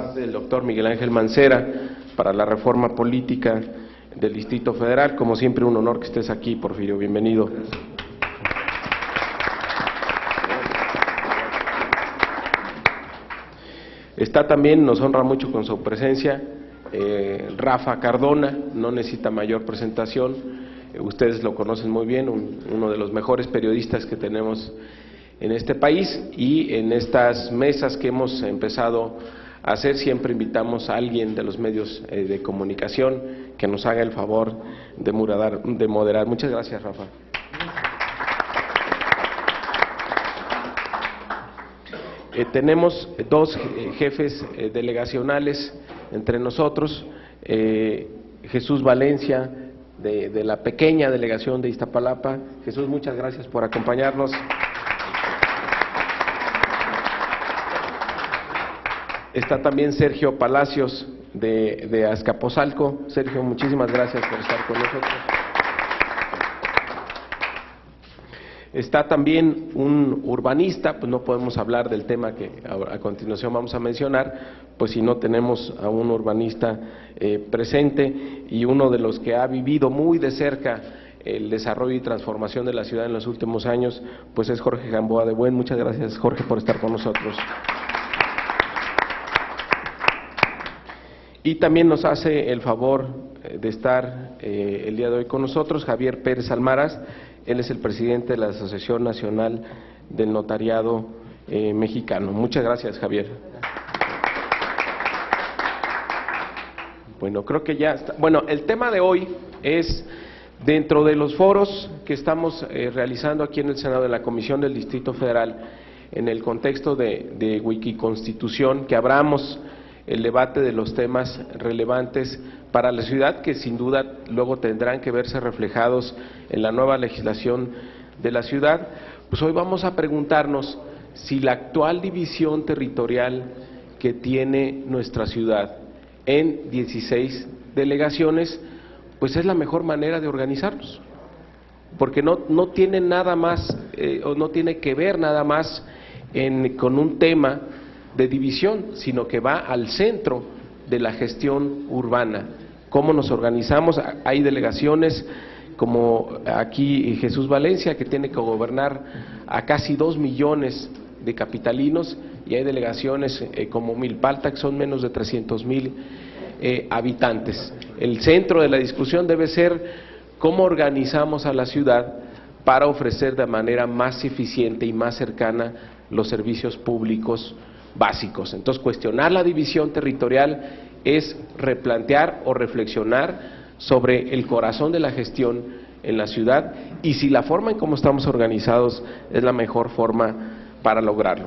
parte del doctor Miguel Ángel Mancera para la reforma política del Distrito Federal. Como siempre, un honor que estés aquí, Porfirio, bienvenido. Está también, nos honra mucho con su presencia, Rafa Cardona, no necesita mayor presentación, ustedes lo conocen muy bien, uno de los mejores periodistas que tenemos en este país, y en estas mesas que hemos empezado a hacer siempre invitamos a alguien de los medios de comunicación que nos haga el favor de moderar. Muchas gracias, Rafa. Tenemos dos jefes delegacionales entre nosotros, Jesús Valencia, de la pequeña delegación de Iztapalapa. Jesús, muchas gracias por acompañarnos. Está también Sergio Palacios de Azcapotzalco. Sergio, muchísimas gracias por estar con nosotros. Está también un urbanista, pues no podemos hablar del tema que a continuación vamos a mencionar, pues si no tenemos a un urbanista presente, y uno de los que ha vivido muy de cerca el desarrollo y transformación de la ciudad en los últimos años, pues es Jorge Gamboa de Buen. Muchas gracias, Jorge, por estar con nosotros. Y también nos hace el favor de estar el día de hoy con nosotros Javier Pérez Almaraz. Él es el presidente de la Asociación Nacional del Notariado Mexicano. Muchas gracias, Javier. Bueno, creo que ya está. Bueno, el tema de hoy es, dentro de los foros que estamos realizando aquí en el Senado de la Comisión del Distrito Federal, en el contexto de Wikiconstitución, que abramos el debate de los temas relevantes para la ciudad, que sin duda luego tendrán que verse reflejados en la nueva legislación de la ciudad. Pues hoy vamos a preguntarnos si la actual división territorial que tiene nuestra ciudad en 16 delegaciones, pues es la mejor manera de organizarnos, porque no tiene nada más, o no tiene que ver nada más con un tema de división, sino que va al centro de la gestión urbana. ¿Cómo nos organizamos? Hay delegaciones como aquí Jesús Valencia, que tiene que gobernar a casi 2 millones de capitalinos, y hay delegaciones como Milpalta, que son menos de 300,000 habitantes. El centro de la discusión debe ser cómo organizamos a la ciudad para ofrecer de manera más eficiente y más cercana los servicios públicos básicos. Entonces, cuestionar la división territorial es replantear o reflexionar sobre el corazón de la gestión en la ciudad y si la forma en cómo estamos organizados es la mejor forma para lograrlo.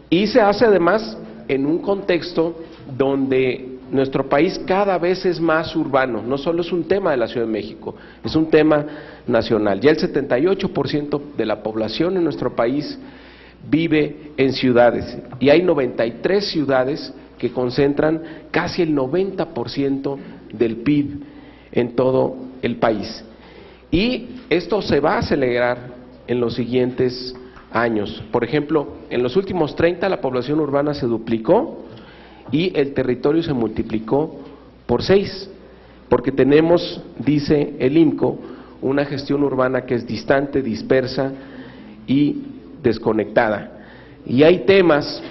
Y se hace además en un contexto donde nuestro país cada vez es más urbano. No solo es un tema de la Ciudad de México, es un tema nacional. Ya el 78% de la población en nuestro país vive en ciudades, y hay 93 ciudades que concentran casi el 90% del PIB en todo el país. Y esto se va a acelerar en los siguientes años. Por ejemplo, en los últimos 30 la población urbana se duplicó y el territorio se multiplicó por 6, porque tenemos, dice el IMCO, una gestión urbana que es distante, dispersa y desconectada. Y hay temas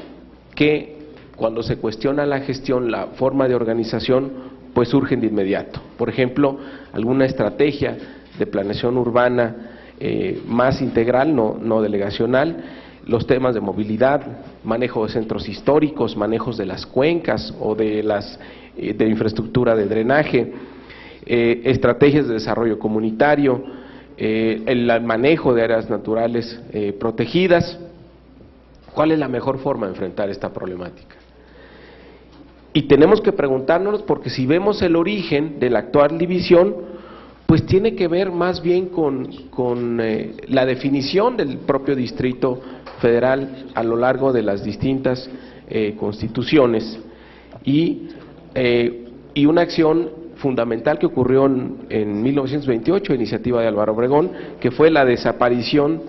que cuando se cuestiona la gestión, la forma de organización, pues surgen de inmediato. Por ejemplo, alguna estrategia de planeación urbana más integral, no delegacional, los temas de movilidad, manejo de centros históricos, manejos de las cuencas o de infraestructura de drenaje, estrategias de desarrollo comunitario, el manejo de áreas naturales protegidas. ¿Cuál es la mejor forma de enfrentar esta problemática? Y tenemos que preguntárnoslo, porque si vemos el origen de la actual división, pues tiene que ver más bien con la definición del propio Distrito Federal a lo largo de las distintas constituciones y una acción fundamental que ocurrió en 1928, iniciativa de Álvaro Obregón, que fue la desaparición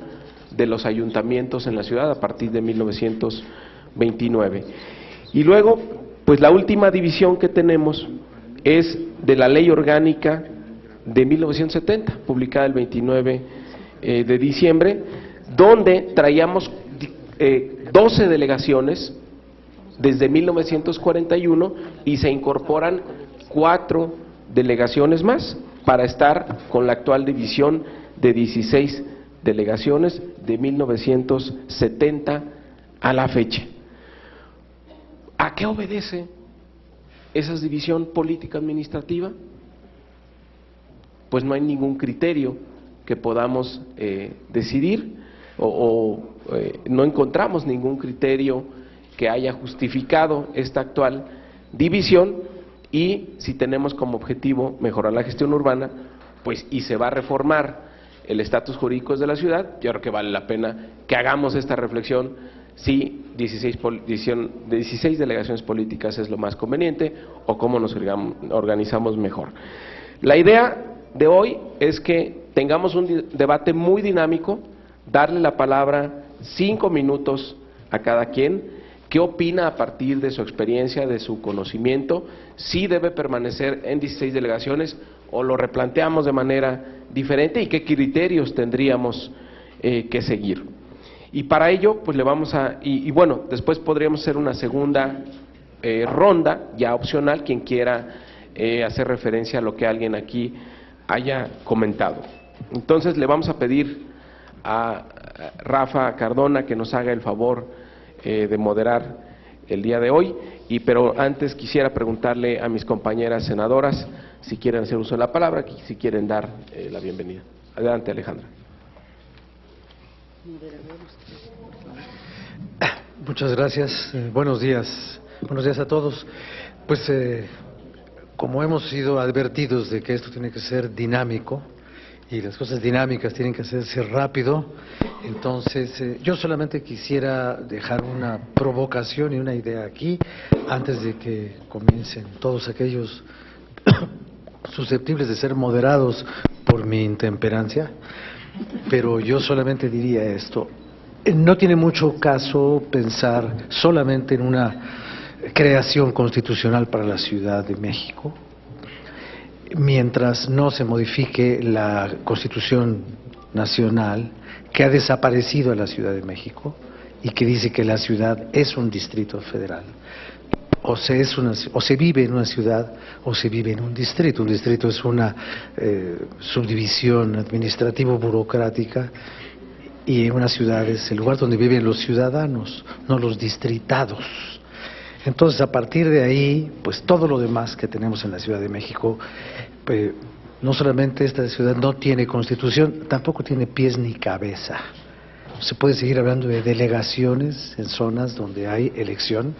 de los ayuntamientos en la ciudad a partir de 1929. Y luego Pues la última división que tenemos es de la Ley Orgánica de 1970, publicada el 29 de diciembre, donde traíamos 12 delegaciones desde 1941 y se incorporan 4 delegaciones más para estar con la actual división de 16 delegaciones de 1970 a la fecha. ¿A qué obedece esa división política administrativa? Pues no hay ningún criterio que podamos decidir no encontramos ningún criterio que haya justificado esta actual división, y si tenemos como objetivo mejorar la gestión urbana, pues y se va a reformar el estatus jurídico de la ciudad, yo creo que vale la pena que hagamos esta reflexión si 16 delegaciones políticas es lo más conveniente o cómo nos organizamos mejor. La idea de hoy es que tengamos un debate muy dinámico, darle la palabra 5 minutos a cada quien. ¿Qué opina a partir de su experiencia, de su conocimiento? ¿Si debe permanecer en 16 delegaciones o lo replanteamos de manera diferente? ¿Y qué criterios tendríamos que seguir? Y para ello, pues le vamos a… Y bueno, después podríamos hacer una segunda ronda, ya opcional, quien quiera hacer referencia a lo que alguien aquí haya comentado. Entonces le vamos a pedir a Rafa Cardona que nos haga el favor de moderar el día de hoy, pero antes quisiera preguntarle a mis compañeras senadoras si quieren hacer uso de la palabra, si quieren dar la bienvenida. Adelante, Alejandra. Muchas gracias, buenos días a todos. Pues como hemos sido advertidos de que esto tiene que ser dinámico, y las cosas dinámicas tienen que hacerse rápido, entonces yo solamente quisiera dejar una provocación y una idea aquí, antes de que comiencen todos aquellos susceptibles de ser moderados por mi intemperancia, pero yo solamente diría esto: no tiene mucho caso pensar solamente en una creación constitucional para la Ciudad de México, mientras no se modifique la Constitución Nacional, que ha desaparecido a la Ciudad de México y que dice que la ciudad es un distrito federal. O se vive en una ciudad o se vive en un distrito. Un distrito es una subdivisión administrativo-burocrática, y una ciudad es el lugar donde viven los ciudadanos, no los distritados. Entonces, a partir de ahí, pues todo lo demás que tenemos en la Ciudad de México, no solamente esta ciudad no tiene constitución, tampoco tiene pies ni cabeza. Se puede seguir hablando de delegaciones en zonas donde hay elección,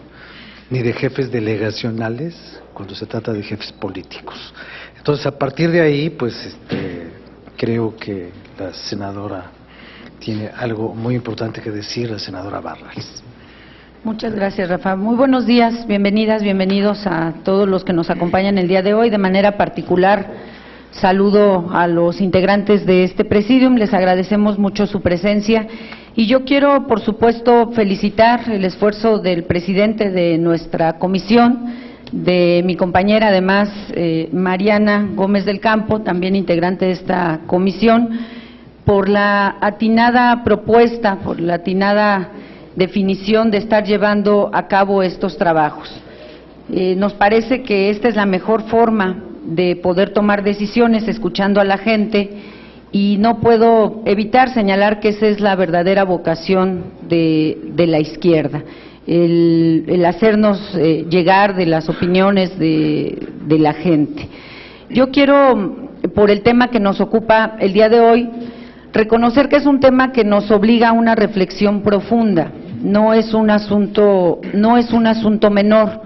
ni de jefes delegacionales cuando se trata de jefes políticos. Entonces, a partir de ahí, pues creo que la senadora tiene algo muy importante que decir, la senadora Barrales. Muchas gracias, Rafa. Muy buenos días, bienvenidas, bienvenidos a todos los que nos acompañan el día de hoy. De manera particular, saludo a los integrantes de este presidium, les agradecemos mucho su presencia. Y yo quiero, por supuesto, felicitar el esfuerzo del presidente de nuestra comisión, de mi compañera, además, Mariana Gómez del Campo, también integrante de esta comisión, por la atinada propuesta, por la atinada definición de estar llevando a cabo estos trabajos. Nos parece que esta es la mejor forma de poder tomar decisiones, escuchando a la gente, y no puedo evitar señalar que esa es la verdadera vocación de la izquierda, el hacernos llegar de las opiniones de la gente. Yo quiero, por el tema que nos ocupa el día de hoy, reconocer que es un tema que nos obliga a una reflexión profunda. No es un asunto menor.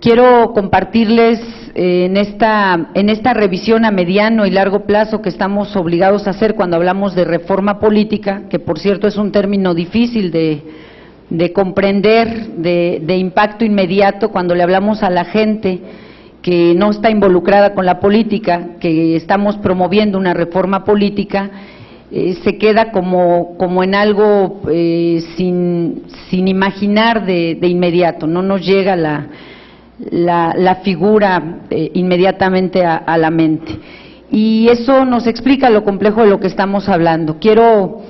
Quiero compartirles en esta revisión a mediano y largo plazo que estamos obligados a hacer cuando hablamos de reforma política, que por cierto es un término difícil de comprender, de impacto inmediato cuando le hablamos a la gente que no está involucrada con la política, que estamos promoviendo una reforma política. Se queda como en algo sin imaginar de inmediato, no nos llega la figura inmediatamente a la mente. Y eso nos explica lo complejo de lo que estamos hablando. Quiero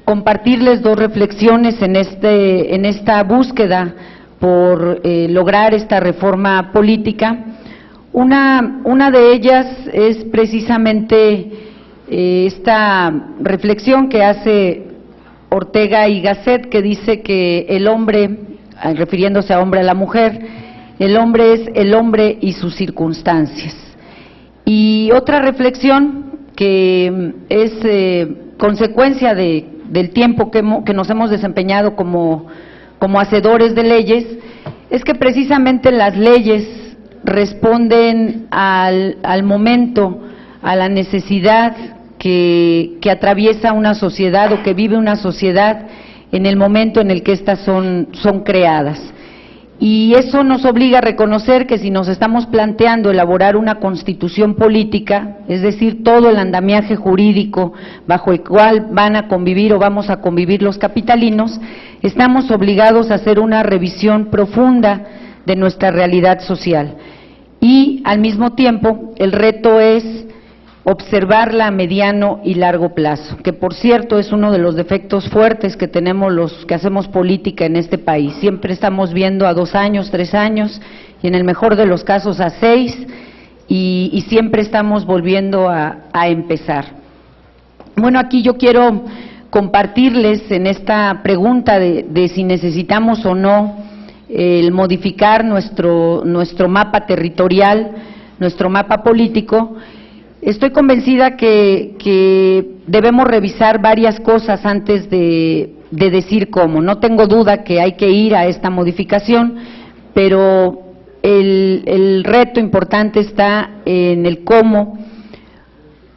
compartirles dos reflexiones en esta búsqueda por lograr esta reforma política. Una de ellas es precisamente esta reflexión que hace Ortega y Gasset, que dice que el hombre, refiriéndose a hombre a la mujer, el hombre es el hombre y sus circunstancias. Y otra reflexión que es consecuencia del tiempo que nos hemos desempeñado como hacedores de leyes, es que precisamente las leyes responden al momento, a la necesidad que atraviesa una sociedad o que vive una sociedad en el momento en el que éstas son creadas. Y eso nos obliga a reconocer que si nos estamos planteando elaborar una constitución política, es decir, todo el andamiaje jurídico bajo el cual van a convivir o vamos a convivir los capitalinos, estamos obligados a hacer una revisión profunda de nuestra realidad social. Y al mismo tiempo, el reto es observarla a mediano y largo plazo, que por cierto es uno de los defectos fuertes que tenemos los que hacemos política en este país. Siempre estamos viendo a 2 años, 3 años y en el mejor de los casos a 6 y siempre estamos volviendo a empezar. Bueno, aquí yo quiero compartirles en esta pregunta de si necesitamos o no el modificar nuestro mapa territorial, nuestro mapa político. Estoy convencida que debemos revisar varias cosas antes de decir cómo. No tengo duda que hay que ir a esta modificación, pero el reto importante está en el cómo,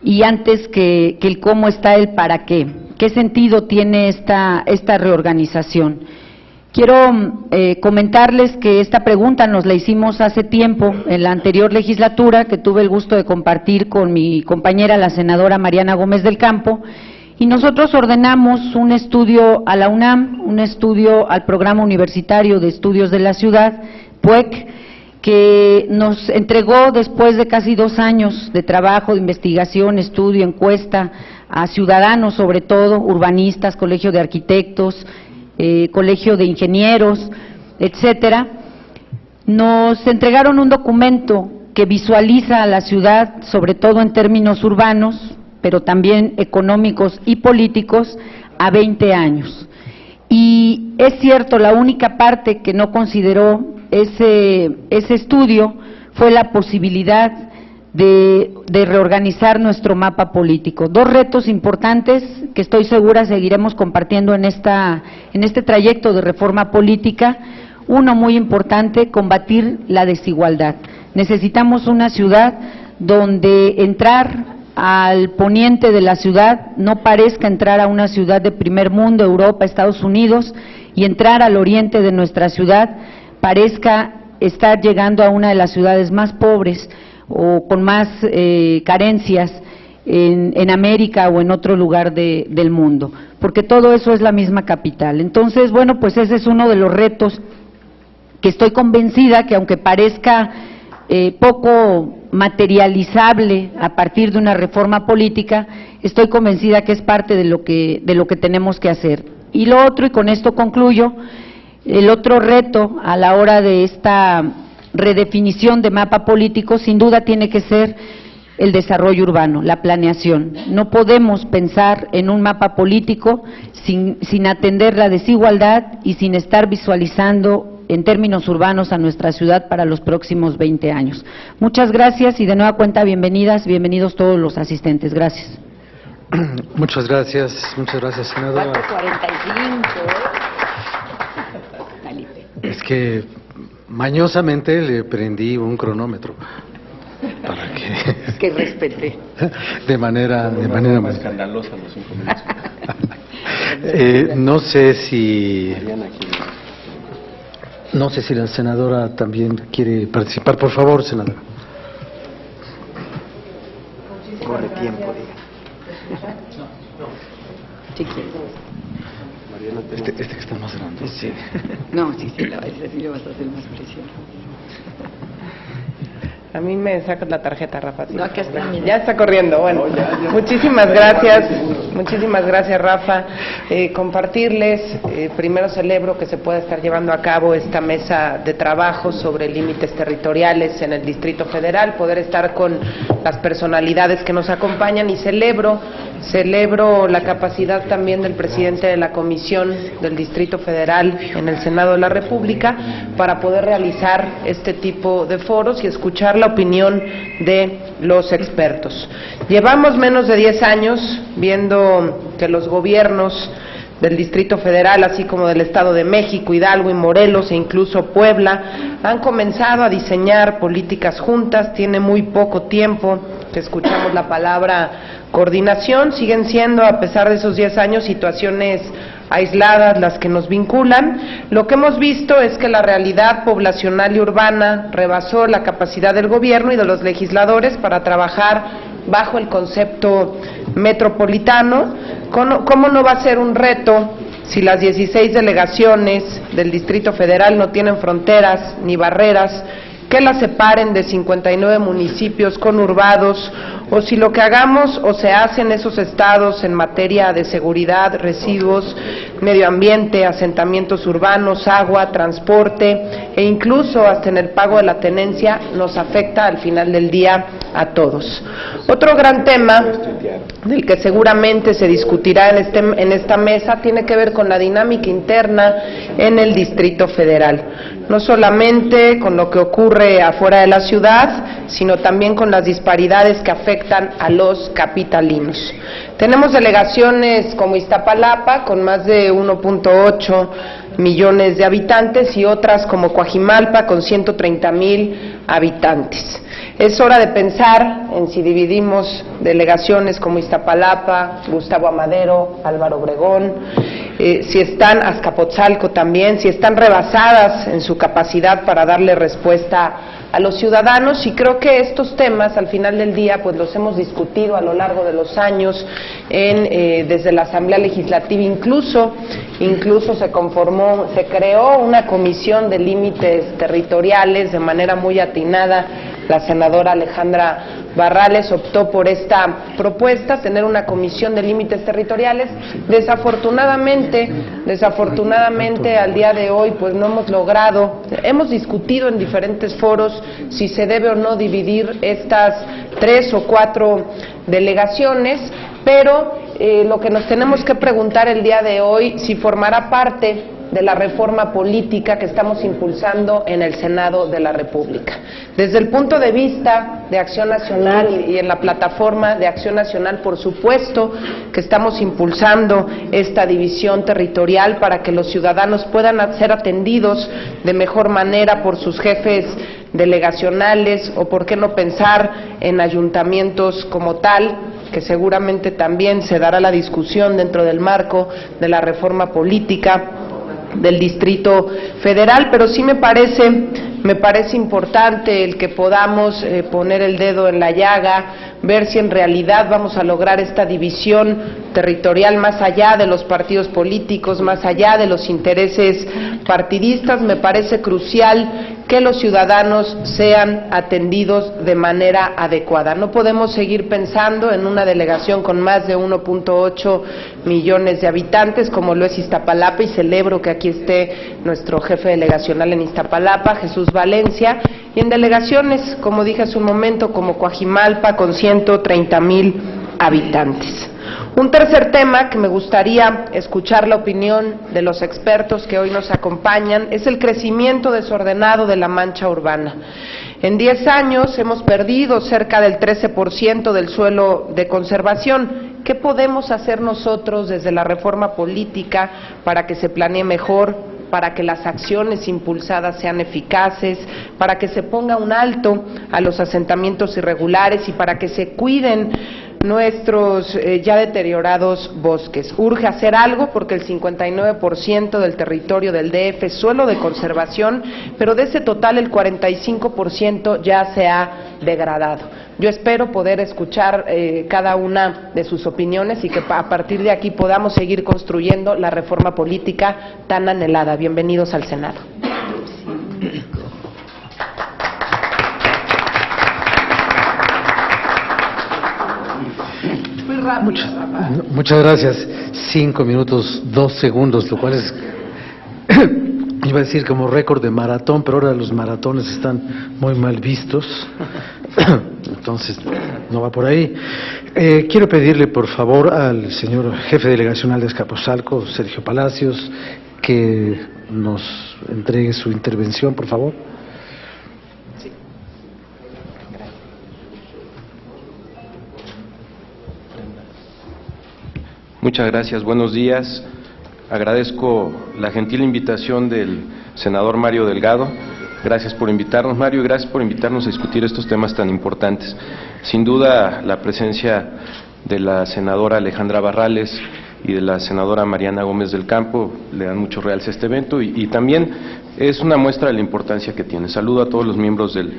y antes que el cómo está el para qué. ¿Qué sentido tiene esta reorganización? Quiero comentarles que esta pregunta nos la hicimos hace tiempo, en la anterior legislatura, que tuve el gusto de compartir con mi compañera, la senadora Mariana Gómez del Campo, y nosotros ordenamos un estudio a la UNAM, un estudio al Programa Universitario de Estudios de la Ciudad, PUEC, que nos entregó después de casi 2 años de trabajo, de investigación, estudio, encuesta a ciudadanos, sobre todo, urbanistas, Colegio de Arquitectos, Colegio de Ingenieros, etcétera. Nos entregaron un documento que visualiza a la ciudad, sobre todo en términos urbanos, pero también económicos y políticos, a 20 años. Y es cierto, la única parte que no consideró ese estudio fue la posibilidad de reorganizar nuestro mapa político. 2 retos importantes que estoy segura seguiremos compartiendo en este trayecto de reforma política. Uno muy importante, combatir la desigualdad. Necesitamos una ciudad donde entrar al poniente de la ciudad no parezca entrar a una ciudad de primer mundo, Europa, Estados Unidos, y entrar al oriente de nuestra ciudad parezca estar llegando a una de las ciudades más pobres o con más carencias en América o en otro lugar del mundo, porque todo eso es la misma capital. Entonces, bueno, pues ese es uno de los retos que estoy convencida que, aunque parezca poco materializable a partir de una reforma política, estoy convencida que es parte de lo que tenemos que hacer. Y lo otro, y con esto concluyo, el otro reto a la hora de esta redefinición de mapa político, sin duda tiene que ser el desarrollo urbano, la planeación. No podemos pensar en un mapa político sin atender la desigualdad y sin estar visualizando en términos urbanos a nuestra ciudad para los próximos 20 años. Muchas gracias y de nueva cuenta bienvenidos todos los asistentes. Gracias. Muchas gracias, senadora. 4:45. Es que mañosamente le prendí un cronómetro para que respete. de manera más escandalosa los 5 minutos. No sé si la senadora también quiere participar. Por favor, senadora. Corre tiempo, diga. Sí, quiero. Este que está más grande. Sí. No, sí, le vas a hacer más presión. A mí me sacas la tarjeta, Rafa. Sí. No, aquí está, mira. Ya está corriendo. Bueno, muchísimas gracias, Rafa. Compartirles, primero celebro que se pueda estar llevando a cabo esta mesa de trabajo sobre límites territoriales en el Distrito Federal, poder estar con las personalidades que nos acompañan y celebro la capacidad también del presidente de la Comisión del Distrito Federal en el Senado de la República para poder realizar este tipo de foros y escuchar la opinión de los expertos. Llevamos menos de 10 años viendo que los gobiernos del Distrito Federal, así como del Estado de México, Hidalgo y Morelos e incluso Puebla, han comenzado a diseñar políticas juntas. Tiene muy poco tiempo que escuchamos la palabra coordinación. Siguen siendo, a pesar de esos 10 años, situaciones aisladas las que nos vinculan. Lo que hemos visto es que la realidad poblacional y urbana rebasó la capacidad del gobierno y de los legisladores para trabajar bajo el concepto metropolitano. ¿Cómo no va a ser un reto si las 16 delegaciones del Distrito Federal no tienen fronteras ni barreras que las separen de 59 municipios conurbados, o si lo que hagamos o se hace en esos estados en materia de seguridad, residuos, medio ambiente, asentamientos urbanos, agua, transporte e incluso hasta en el pago de la tenencia nos afecta al final del día a todos. Otro gran tema del que seguramente se discutirá en esta mesa tiene que ver con la dinámica interna en el Distrito Federal. No solamente con lo que ocurre afuera de la ciudad, sino también con las disparidades que afectan a los capitalinos. Tenemos delegaciones como Iztapalapa, con más de 1.8 millones de habitantes, y otras como Coajimalpa, con 130,000 habitantes. Es hora de pensar en si dividimos delegaciones como Iztapalapa, Gustavo Amadero, Álvaro Obregón, si están, Azcapotzalco también, si están rebasadas en su capacidad para darle respuesta a los ciudadanos, y creo que estos temas al final del día pues los hemos discutido a lo largo de los años desde la Asamblea Legislativa. Incluso se creó una comisión de límites territoriales de manera muy atinada. La senadora Alejandra Barrales optó por esta propuesta, tener una comisión de límites territoriales. Desafortunadamente al día de hoy pues no hemos logrado, hemos discutido en diferentes foros si se debe o no dividir estas 3 o 4 delegaciones, pero lo que nos tenemos que preguntar el día de hoy, si formará parte de la reforma política que estamos impulsando en el Senado de la República. Desde el punto de vista de Acción Nacional y en la plataforma de Acción Nacional, por supuesto que estamos impulsando esta división territorial para que los ciudadanos puedan ser atendidos de mejor manera por sus jefes delegacionales, o por qué no pensar en ayuntamientos como tal, que seguramente también se dará la discusión dentro del marco de la reforma política del Distrito Federal. Pero sí me parece importante el que podamos poner el dedo en la llaga, ver si en realidad vamos a lograr esta división territorial más allá de los partidos políticos, más allá de los intereses partidistas. Me parece crucial que los ciudadanos sean atendidos de manera adecuada. No podemos seguir pensando en una delegación con más de 1.8 millones de habitantes como lo es Iztapalapa, y celebro que aquí esté nuestro jefe delegacional en Iztapalapa, Jesús Valencia, y en delegaciones, como dije hace un momento, como Coajimalpa, con 130,000 habitantes. Un tercer tema que me gustaría escuchar la opinión de los expertos que hoy nos acompañan es el crecimiento desordenado de la mancha urbana. En 10 años hemos perdido cerca del 13% del suelo de conservación. ¿Qué podemos hacer nosotros desde la reforma política para que se planee mejor, para que las acciones impulsadas sean eficaces, para que se ponga un alto a los asentamientos irregulares y para que se cuiden nuestros ya deteriorados bosques? Urge hacer algo porque el 59% del territorio del DF es suelo de conservación, pero de ese total el 45% ya se ha degradado. Yo espero poder escuchar cada una de sus opiniones y que a partir de aquí podamos seguir construyendo la reforma política tan anhelada. Bienvenidos al Senado. Muchas gracias. 5 minutos, 2 segundos, lo cual es, iba a decir como récord de maratón, pero ahora los maratones están muy mal vistos. Entonces, no va por ahí. Quiero pedirle, por favor, al señor jefe delegacional de Azcapotzalco, Sergio Palacios, que nos entregue su intervención, por favor. Muchas gracias, buenos días. Agradezco la gentil invitación del senador Mario Delgado. Gracias por invitarnos, Mario, y gracias por invitarnos a discutir estos temas tan importantes. Sin duda, la presencia de la senadora Alejandra Barrales y de la senadora Mariana Gómez del Campo le dan mucho realce a este evento y también es una muestra de la importancia que tiene. Saludo a todos los miembros del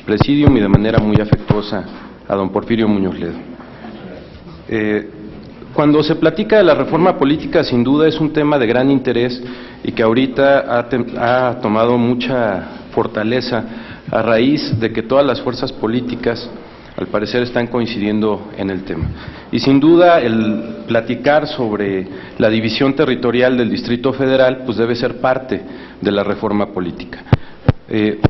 Presidium y de manera muy afectuosa a don Porfirio Muñoz Ledo. Cuando se platica de la reforma política, sin duda es un tema de gran interés y que ahorita ha tomado mucha fortaleza a raíz de que todas las fuerzas políticas, al parecer, están coincidiendo en el tema. Y sin duda el platicar sobre la división territorial del Distrito Federal, pues debe ser parte de la reforma política.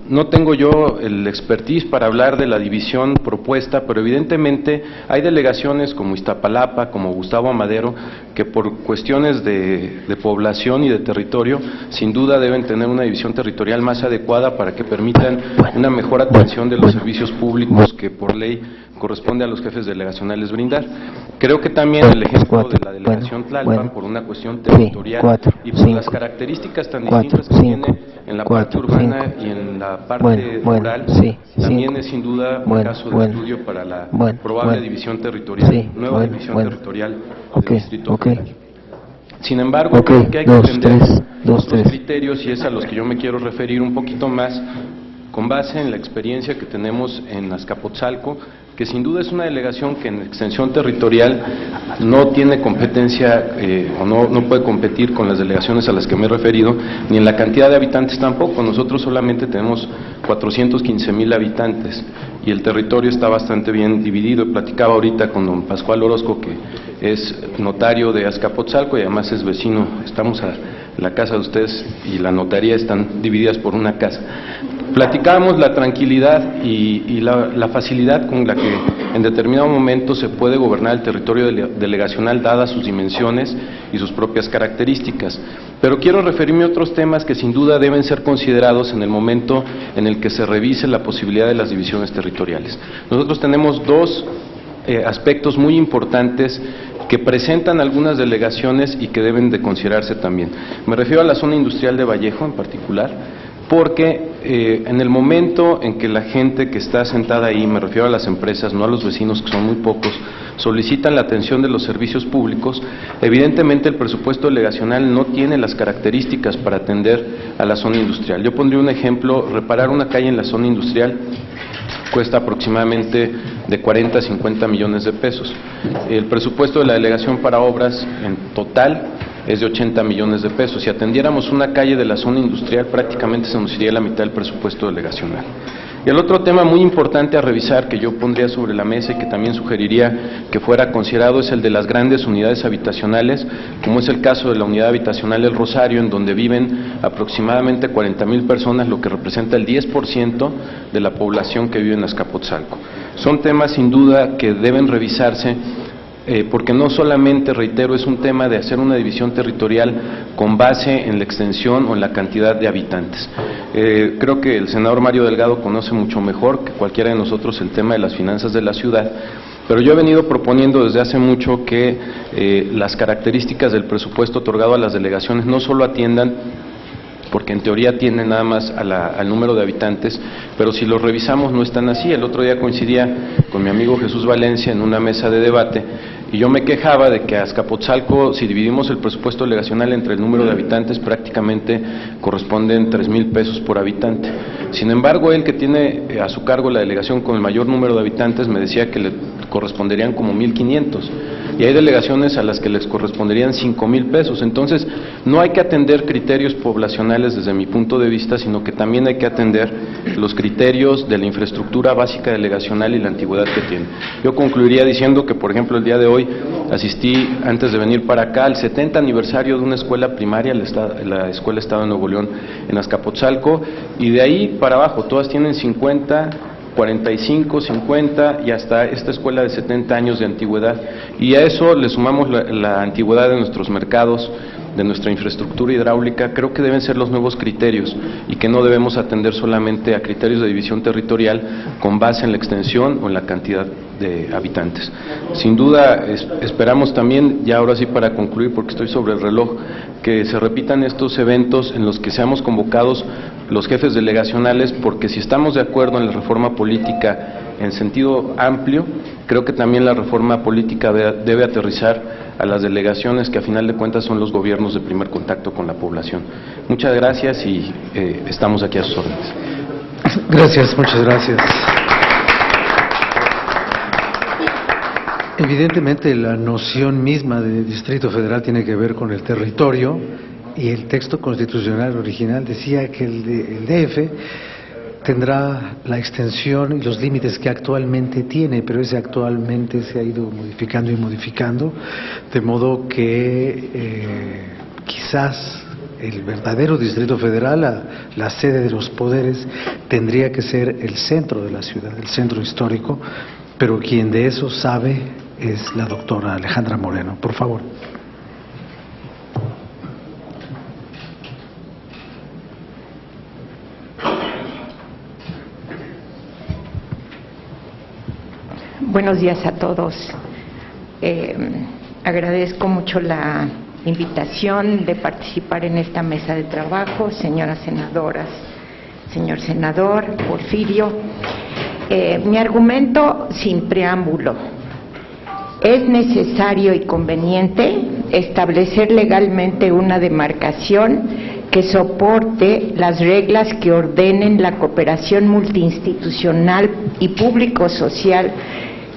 No tengo yo el expertise para hablar de la división propuesta, pero evidentemente hay delegaciones como Iztapalapa, como Gustavo Amadero, que por cuestiones de población y de territorio, sin duda deben tener una división territorial más adecuada para que permitan una mejor atención de los servicios públicos que por ley corresponde a los jefes delegacionales brindar. Creo que también el ejemplo de la delegación Tlalpan, por una cuestión territorial y por las características tan distintas que tiene en la parte urbana y en la parte rural, también es sin duda un caso de estudio para la probable división territorial, nueva división territorial del Distrito Federal. Sin embargo, creo que hay que entender los criterios, y es a los que yo me quiero referir un poquito más, con base en la experiencia que tenemos en Azcapotzalco, que sin duda es una delegación que en extensión territorial no tiene competencia o no puede competir con las delegaciones a las que me he referido, ni en la cantidad de habitantes tampoco. Nosotros solamente tenemos 415,000 habitantes y el territorio está bastante bien dividido. Platicaba ahorita con don Pascual Orozco, que es notario de Azcapotzalco y además es vecino. Estamos a la casa de ustedes y la notaría están divididas por una casa. Platicábamos la tranquilidad y la facilidad con la que en determinado momento se puede gobernar el territorio delegacional dadas sus dimensiones y sus propias características. Pero quiero referirme a otros temas que sin duda deben ser considerados en el momento en el que se revise la posibilidad de las divisiones territoriales. Nosotros tenemos dos aspectos muy importantes que presentan algunas delegaciones y que deben de considerarse también. Me refiero a la zona industrial de Vallejo en particular, porque en el momento en que la gente que está sentada ahí, me refiero a las empresas, no a los vecinos que son muy pocos, solicitan la atención de los servicios públicos, evidentemente el presupuesto delegacional no tiene las características para atender a la zona industrial. Yo pondría un ejemplo: reparar una calle en la zona industrial cuesta aproximadamente de 40 a 50 millones de pesos. El presupuesto de la delegación para obras en total es de 80 millones de pesos. Si atendiéramos una calle de la zona industrial, prácticamente se nos iría la mitad del presupuesto delegacional. Y el otro tema muy importante a revisar, que yo pondría sobre la mesa y que también sugeriría que fuera considerado, es el de las grandes unidades habitacionales, como es el caso de la unidad habitacional El Rosario, en donde viven aproximadamente 40,000 personas, lo que representa el 10% de la población que vive en Azcapotzalco. Son temas sin duda que deben revisarse, porque no solamente, reitero, es un tema de hacer una división territorial con base en la extensión o en la cantidad de habitantes. Creo que el senador Mario Delgado conoce mucho mejor que cualquiera de nosotros el tema de las finanzas de la ciudad, pero yo he venido proponiendo desde hace mucho que las características del presupuesto otorgado a las delegaciones no solo atiendan, porque en teoría tienen nada más al número de habitantes, pero si los revisamos no están así. El otro día coincidía con mi amigo Jesús Valencia en una mesa de debate y yo me quejaba de que a Azcapotzalco, si dividimos el presupuesto delegacional entre el número de habitantes, prácticamente corresponden 3,000 pesos por habitante. Sin embargo, él, que tiene a su cargo la delegación con el mayor número de habitantes, me decía que le corresponderían como 1,500. y hay delegaciones a las que les corresponderían 5,000 pesos. Entonces, no hay que atender criterios poblacionales desde mi punto de vista, sino que también hay que atender los criterios de la infraestructura básica delegacional y la antigüedad que tiene. Yo concluiría diciendo que, por ejemplo, el día de hoy asistí, antes de venir para acá, al 70 aniversario de una escuela primaria, la Escuela Estado de Nuevo León, en Azcapotzalco, y de ahí para abajo, todas tienen 50, 45, 50 y hasta esta escuela de 70 años de antigüedad. Y a eso le sumamos la antigüedad de nuestros mercados, de nuestra infraestructura hidráulica. Creo que deben ser los nuevos criterios y que no debemos atender solamente a criterios de división territorial con base en la extensión o en la cantidad de habitantes. Sin duda, esperamos también, ya ahora sí para concluir, porque estoy sobre el reloj, que se repitan estos eventos en los que seamos convocados los jefes delegacionales, porque si estamos de acuerdo en la reforma política en sentido amplio, creo que también la reforma política debe aterrizar a las delegaciones, que a final de cuentas son los gobiernos de primer contacto con la población. Muchas gracias y estamos aquí a sus órdenes. Gracias, muchas gracias. Evidentemente la noción misma de Distrito Federal tiene que ver con el territorio, y el texto constitucional original decía que el DF tendrá la extensión y los límites que actualmente tiene, pero ese actualmente se ha ido modificando y modificando, de modo que quizás el verdadero Distrito Federal, la sede de los poderes, tendría que ser el centro de la ciudad, el centro histórico, pero quien de eso sabe es la doctora Alejandra Moreno. Por favor. Buenos días a todos. Agradezco mucho la invitación de participar en esta mesa de trabajo, señoras senadoras, señor senador Porfirio. Mi argumento, sin preámbulo: es necesario y conveniente establecer legalmente una demarcación que soporte las reglas que ordenen la cooperación multiinstitucional y público-social,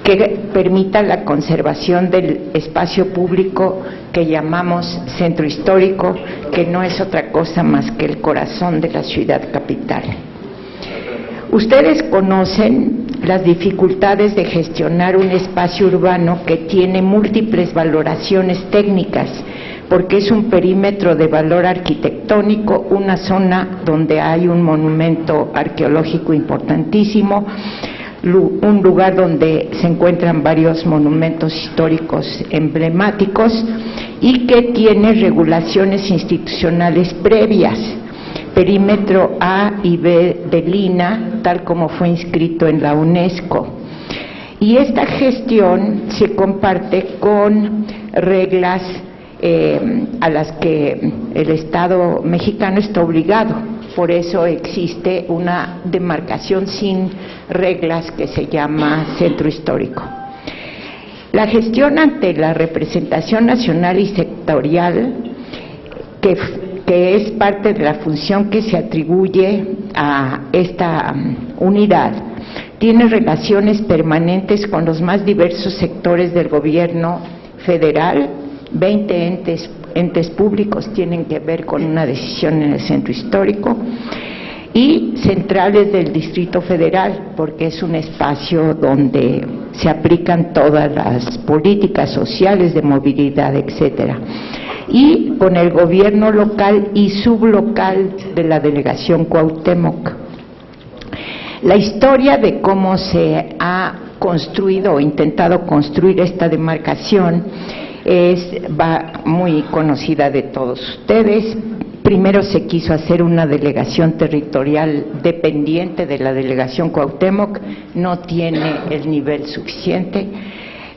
que permita la conservación del espacio público que llamamos centro histórico, que no es otra cosa más que el corazón de la ciudad capital. Ustedes conocen las dificultades de gestionar un espacio urbano que tiene múltiples valoraciones técnicas, porque es un perímetro de valor arquitectónico, una zona donde hay un monumento arqueológico importantísimo, un lugar donde se encuentran varios monumentos históricos emblemáticos y que tiene regulaciones institucionales previas, perímetro A y B del INAH, tal como fue inscrito en la UNESCO. Y esta gestión se comparte con reglas a las que el Estado mexicano está obligado. Por eso existe una demarcación sin reglas que se llama centro histórico. La gestión ante la representación nacional y sectorial, que es parte de la función que se atribuye a esta unidad, tiene relaciones permanentes con los más diversos sectores del gobierno federal. 20 entes públicos tienen que ver con una decisión en el centro histórico, y centrales del Distrito Federal, porque es un espacio donde se aplican todas las políticas sociales de movilidad, etcétera, y con el gobierno local y sublocal de la delegación Cuauhtémoc. La historia de cómo se ha construido o intentado construir esta demarcación va muy conocida de todos ustedes. Primero se quiso hacer una delegación territorial dependiente de la delegación Cuauhtémoc, no tiene el nivel suficiente.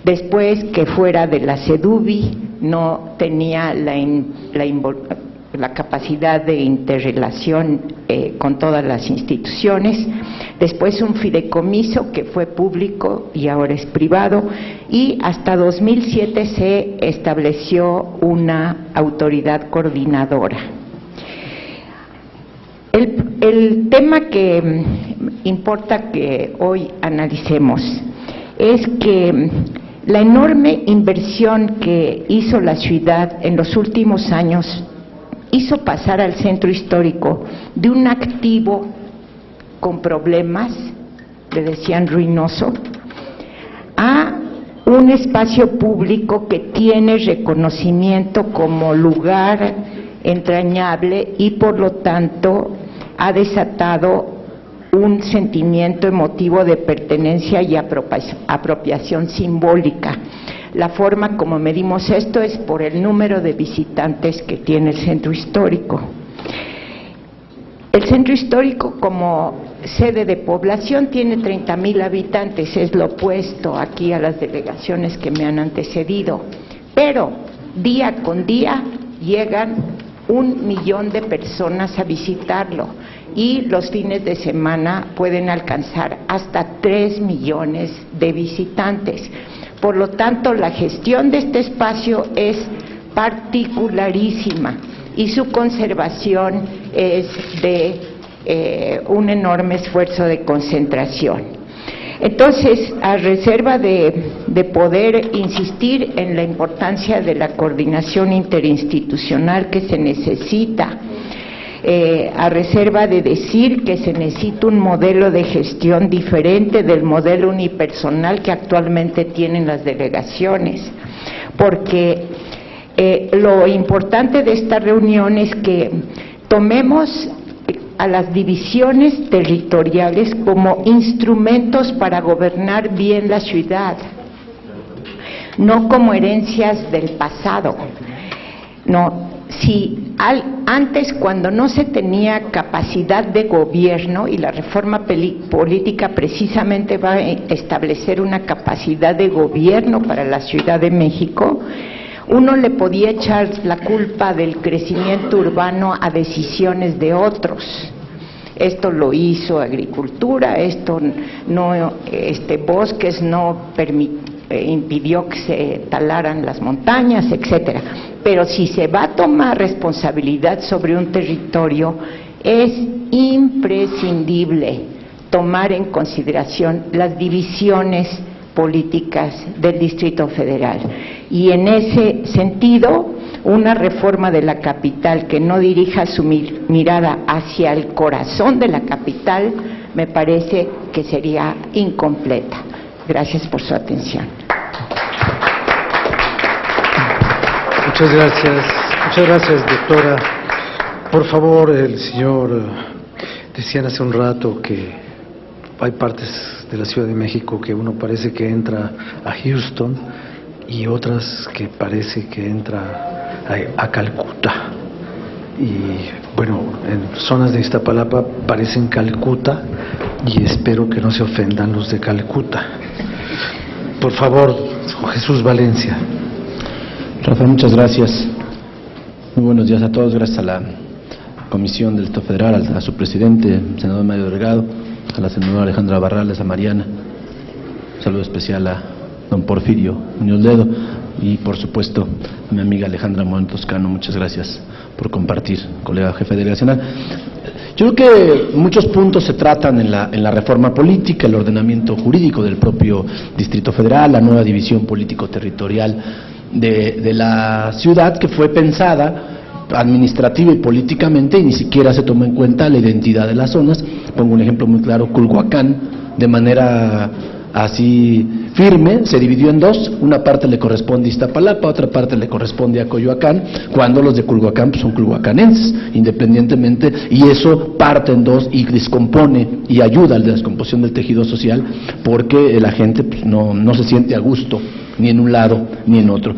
Después que fuera de la CEDUBI, no tenía la capacidad de interrelación con todas las instituciones. Después un fideicomiso que fue público y ahora es privado, y hasta 2007 se estableció una autoridad coordinadora. El tema que importa que hoy analicemos es que La enorme inversión que hizo la ciudad en los últimos años hizo pasar al centro histórico de un activo con problemas, le decían ruinoso, a un espacio público que tiene reconocimiento como lugar entrañable y por lo tanto ha desatado un sentimiento emotivo de pertenencia y apropiación simbólica. La forma como medimos esto es por el número de visitantes que tiene el centro histórico. El centro histórico como sede de población tiene 30,000 habitantes, es lo opuesto aquí a las delegaciones que me han antecedido, pero día con día llegan 1 millón de personas a visitarlo y los fines de semana pueden alcanzar hasta 3 millones de visitantes. Por lo tanto, la gestión de este espacio es particularísima y su conservación es de un enorme esfuerzo de concentración. Entonces, a reserva de poder insistir en la importancia de la coordinación interinstitucional que se necesita, a reserva de decir que se necesita un modelo de gestión diferente del modelo unipersonal que actualmente tienen las delegaciones, porque lo importante de esta reunión es que tomemos a las divisiones territoriales como instrumentos para gobernar bien la ciudad, no como herencias del pasado. No, si antes, cuando no se tenía capacidad de gobierno, y la reforma política precisamente va a establecer una capacidad de gobierno para la Ciudad de México, uno le podía echar la culpa del crecimiento urbano a decisiones de otros. Esto lo hizo agricultura, esto no, bosques no impidió que se talaran las montañas, etcétera. Pero si se va a tomar responsabilidad sobre un territorio, es imprescindible tomar en consideración las divisiones políticas del Distrito Federal. Y en ese sentido, una reforma de la capital que no dirija su mirada hacia el corazón de la capital, me parece que sería incompleta. Gracias por su atención. Muchas gracias, doctora. Por favor, el señor, decían hace un rato que hay partes de la Ciudad de México que uno parece que entra a Houston y otras que parece que entra a Calcuta. Y bueno, en zonas de Iztapalapa parecen Calcuta y espero que no se ofendan los de Calcuta. Por favor, Jesús Valencia. Rafa, muchas gracias. Muy buenos días a todos. Gracias a la Comisión del Estado Federal, a su presidente, senador Mario Delgado, a la senadora Alejandra Barrales, a Mariana. Un saludo especial a don Porfirio Muñoz Ledo y, por supuesto, a mi amiga Alejandra Morán Toscano. Muchas gracias por compartir, colega jefe delegacional. Yo creo que muchos puntos se tratan en la reforma política, el ordenamiento jurídico del propio Distrito Federal, la nueva división político-territorial de la ciudad, que fue pensada administrativa y políticamente y ni siquiera se tomó en cuenta la identidad de las zonas. Pongo un ejemplo muy claro: Culhuacán, de manera así firme, se dividió en dos: una parte le corresponde a Iztapalapa, otra parte le corresponde a Coyoacán, cuando los de Culhuacán pues, son culhuacanenses, independientemente, y eso parte en dos y descompone y ayuda a la descomposición del tejido social, porque la gente pues, no se siente a gusto ni en un lado ni en otro.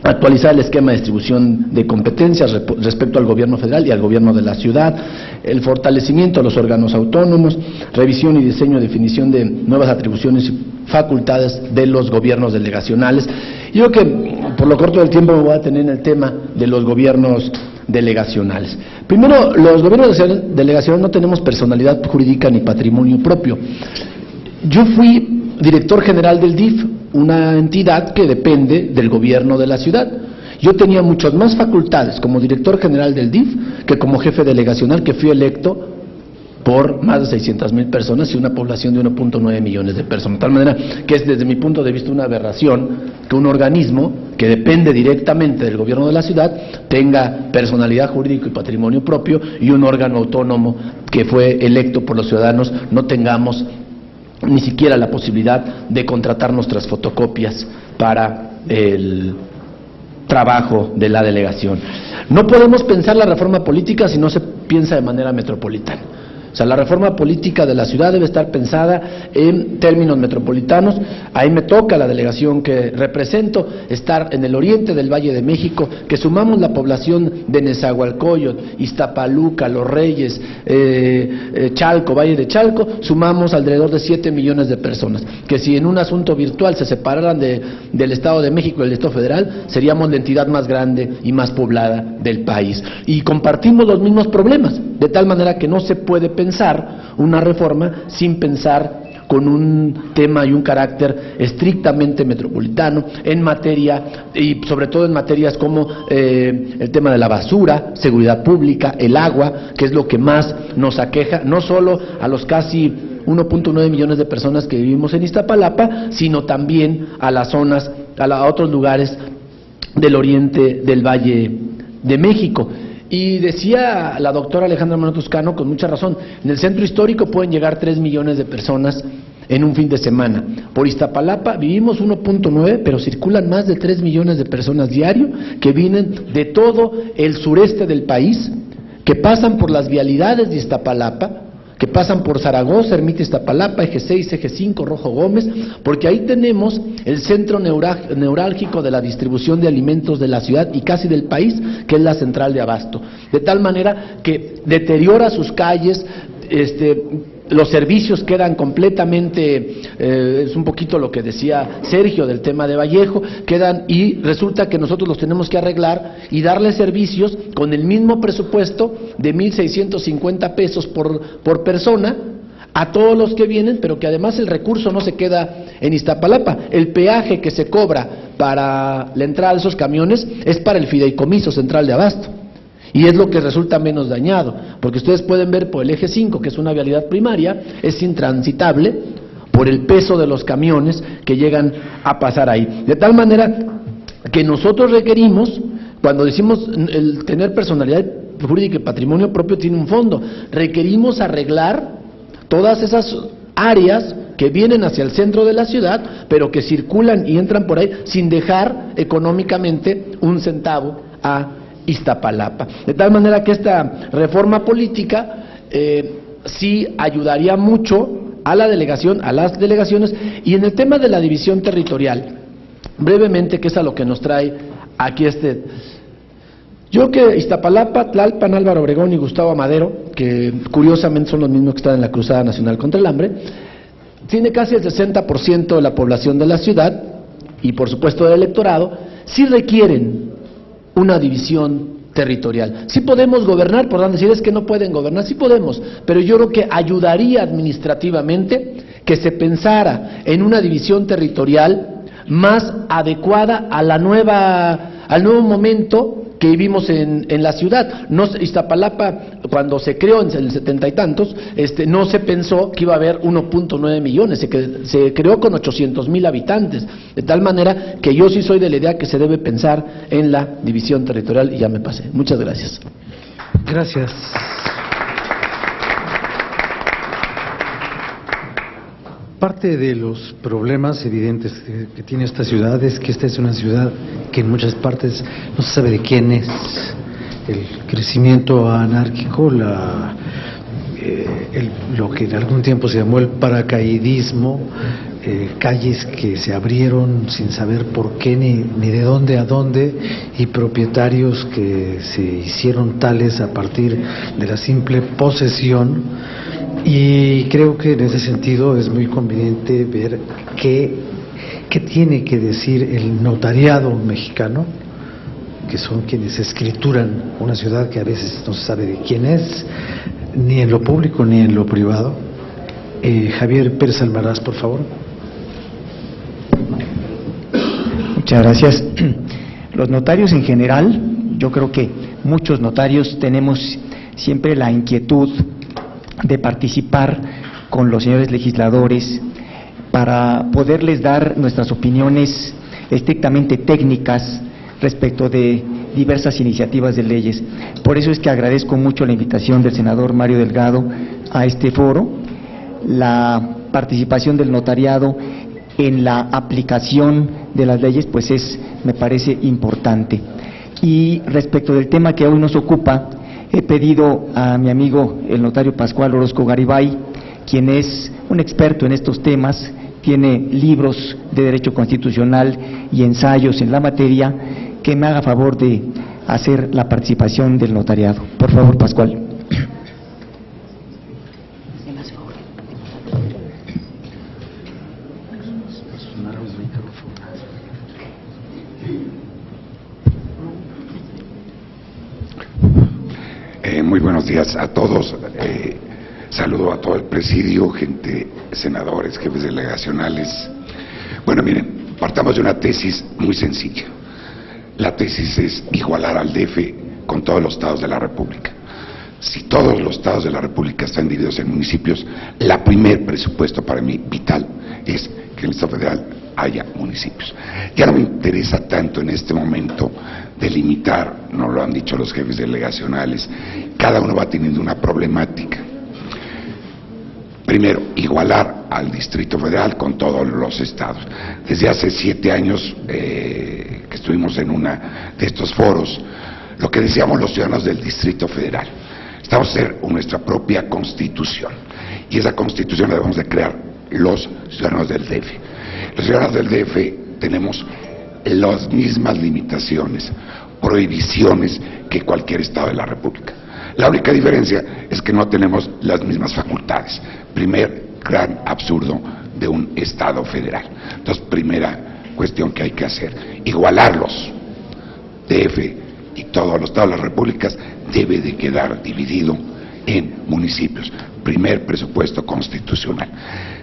Actualizar el esquema de distribución de competencias respecto al gobierno federal y al gobierno de la ciudad, el fortalecimiento de los órganos autónomos, revisión y diseño, definición de nuevas atribuciones y facultades de los gobiernos delegacionales. Yo creo que por lo corto del tiempo me voy a tener en el tema de los gobiernos delegacionales. Primero, los gobiernos delegacionales no tenemos personalidad jurídica ni patrimonio propio. Yo fui director general del DIF, una entidad que depende del gobierno de la ciudad. Yo tenía muchas más facultades como director general del DIF que como jefe delegacional, que fui electo por más de 600,000 personas y una población de 1.9 millones de personas. De tal manera que es, desde mi punto de vista, una aberración que un organismo que depende directamente del gobierno de la ciudad tenga personalidad jurídica y patrimonio propio, y un órgano autónomo que fue electo por los ciudadanos no tengamos ni siquiera la posibilidad de contratar nuestras fotocopias para el trabajo de la delegación. No podemos pensar la reforma política si no se piensa de manera metropolitana. O sea, la reforma política de la ciudad debe estar pensada en términos metropolitanos. Ahí me toca, la delegación que represento, estar en el oriente del Valle de México, que sumamos la población de Nezahualcóyotl, Iztapaluca, Los Reyes, Chalco, Valle de Chalco, sumamos alrededor de 7 millones de personas, que si en un asunto virtual se separaran del Estado de México y del Distrito Federal, seríamos la entidad más grande y más poblada del país. Y compartimos los mismos problemas, de tal manera que no se puede pensar una reforma sin pensar con un tema y un carácter estrictamente metropolitano en materia, y sobre todo en materias como el tema de la basura, seguridad pública, el agua, que es lo que más nos aqueja, no solo a los casi 1.9 millones de personas que vivimos en Iztapalapa, sino también a las zonas, a otros lugares del oriente del Valle de México. Y decía la doctora Alejandra Moreno-Toscano con mucha razón, en el centro histórico pueden llegar 3 millones de personas en un fin de semana. Por Iztapalapa vivimos 1.9, pero circulan más de 3 millones de personas diario que vienen de todo el sureste del país, que pasan por las vialidades de Iztapalapa, que pasan por Zaragoza, Ermita, Iztapalapa, Eje 6, Eje 5, Rojo Gómez, porque ahí tenemos el centro neurálgico de la distribución de alimentos de la ciudad y casi del país, que es la central de abasto. De tal manera que deteriora sus calles, los servicios quedan completamente, es un poquito lo que decía Sergio del tema de Vallejo, quedan, y resulta que nosotros los tenemos que arreglar y darle servicios con el mismo presupuesto de 1,650 pesos por persona a todos los que vienen, pero que además el recurso no se queda en Iztapalapa. El peaje que se cobra para la entrada de esos camiones es para el Fideicomiso Central de Abasto. Y es lo que resulta menos dañado, porque ustedes pueden ver por el eje 5, que es una vialidad primaria, es intransitable por el peso de los camiones que llegan a pasar ahí. De tal manera que nosotros requerimos, cuando decimos el tener personalidad jurídica y patrimonio propio tiene un fondo, requerimos arreglar todas esas áreas que vienen hacia el centro de la ciudad, pero que circulan y entran por ahí sin dejar económicamente un centavo a Iztapalapa. De tal manera que esta reforma política sí ayudaría mucho a la delegación, a las delegaciones. Y en el tema de la división territorial, brevemente, que es a lo que nos trae aquí yo que Iztapalapa, Tlalpan, Álvaro Obregón y Gustavo Amadero, que curiosamente son los mismos que están en la Cruzada Nacional contra el Hambre, tiene casi el 60% de la población de la ciudad y por supuesto del electorado, sí requieren una división territorial. Sí podemos gobernar, podrán decir es que no pueden gobernar, sí podemos, pero yo creo que ayudaría administrativamente que se pensara en una división territorial más adecuada a al nuevo momento que vivimos en la ciudad. Iztapalapa, cuando se creó en el 70 y tantos, no se pensó que iba a haber 1.9 millones, se creó con 800,000 habitantes, de tal manera que yo sí soy de la idea que se debe pensar en la división territorial, y ya me pasé. Muchas gracias. Gracias. Parte de los problemas evidentes que tiene esta ciudad es que esta es una ciudad que en muchas partes no se sabe de quién es. El crecimiento anárquico, lo que en algún tiempo se llamó el paracaidismo, calles que se abrieron sin saber por qué ni de dónde a dónde, y propietarios que se hicieron tales a partir de la simple posesión. Y creo que en ese sentido es muy conveniente ver qué tiene que decir el notariado mexicano, que son quienes escrituran una ciudad que a veces no se sabe de quién es, ni en lo público ni en lo privado. Javier Pérez Almaraz, por favor. Muchas gracias. Los notarios en general, yo creo que muchos notarios tenemos siempre la inquietud de participar con los señores legisladores para poderles dar nuestras opiniones estrictamente técnicas respecto de diversas iniciativas de leyes. Por eso es que agradezco mucho la invitación del senador Mario Delgado a este foro. La participación del notariado en la aplicación de las leyes pues me parece importante. Y respecto del tema que hoy nos ocupa, he pedido a mi amigo el notario Pascual Orozco Garibay, quien es un experto en estos temas, tiene libros de derecho constitucional y ensayos en la materia, que me haga favor de hacer la participación del notariado. Por favor, Pascual. Muy buenos días a todos. Saludo a todo el presidio, gente, senadores, jefes delegacionales. Bueno, miren, partamos de una tesis muy sencilla. La tesis es igualar al DF con todos los estados de la República. Si todos los estados de la República están divididos en municipios, la primer presupuesto para mí vital es que en el Estado Federal haya municipios. Ya no me interesa tanto en este momento delimitar, no lo han dicho los jefes delegacionales, cada uno va teniendo una problemática. Primero, igualar al Distrito Federal con todos los estados. Desde hace 7 años que estuvimos en una de estos foros, lo que decíamos los ciudadanos del Distrito Federal, estamos a hacer nuestra propia constitución, y esa constitución la debemos de crear los ciudadanos del DF. Los ciudadanos del DF tenemos las mismas limitaciones, prohibiciones que cualquier estado de la República. La única diferencia es que no tenemos las mismas facultades. Primer gran absurdo de un estado federal. Entonces, primera cuestión que hay que hacer, igualarlos. DF y todos los estados de las repúblicas debe de quedar dividido en municipios. Primer presupuesto constitucional.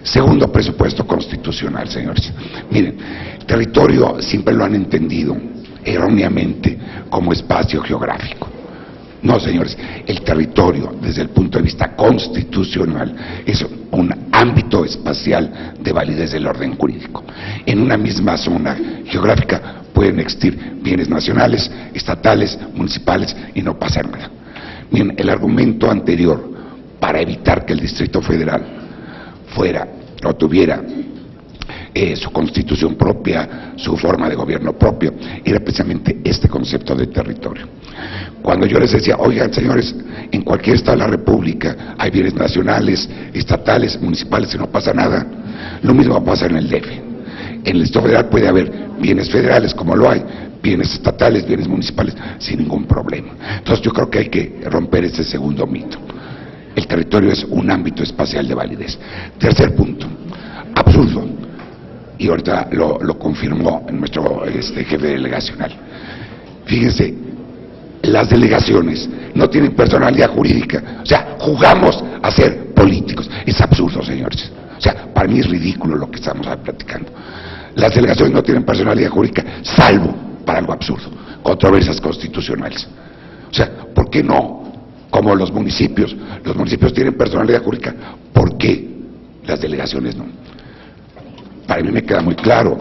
Segundo presupuesto constitucional, señores. Miren, el territorio siempre lo han entendido erróneamente como espacio geográfico. No, señores, el territorio desde el punto de vista constitucional es un ámbito espacial de validez del orden jurídico. En una misma zona geográfica pueden existir bienes nacionales, estatales, municipales y no pasa nada. Miren, el argumento anterior para evitar que el Distrito Federal tuviera su constitución propia, su forma de gobierno propio, era precisamente este concepto de territorio. Cuando yo les decía, oigan señores, en cualquier estado de la República hay bienes nacionales, estatales, municipales y no pasa nada, lo mismo va a pasar en el DF. En el Estado Federal puede haber bienes federales como lo hay, bienes estatales, bienes municipales, sin ningún problema. Entonces yo creo que hay que romper ese segundo mito. El territorio es un ámbito espacial de validez. Tercer punto, absurdo, y ahorita lo confirmó nuestro jefe delegacional. Fíjense, las delegaciones no tienen personalidad jurídica, o sea, jugamos a ser políticos. Es absurdo, señores. O sea, para mí es ridículo lo que estamos platicando. Las delegaciones no tienen personalidad jurídica, salvo para algo absurdo, controversias constitucionales. O sea, ¿por qué no? Como los municipios tienen personalidad jurídica, ¿por qué las delegaciones no? Para mí me queda muy claro.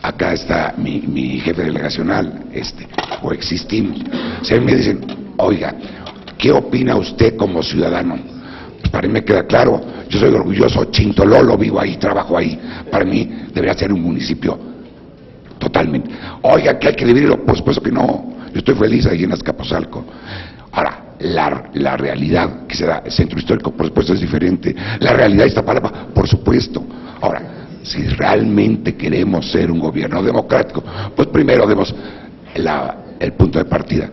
Acá está mi jefe delegacional, coexistimos. Si a mí me dicen, oiga, ¿qué opina usted como ciudadano? Pues para mí me queda claro, yo soy orgulloso, Chintololo, vivo ahí, trabajo ahí. Para mí debería ser un municipio totalmente. Oiga, ¿que hay que dividirlo? Por supuesto que no, yo estoy feliz ahí en Azcapotzalco. Ahora, la realidad que se da, el centro histórico, por supuesto, es diferente. La realidad de Iztapalapa, por supuesto. Ahora, si realmente queremos ser un gobierno democrático, pues primero debemos el punto de partida,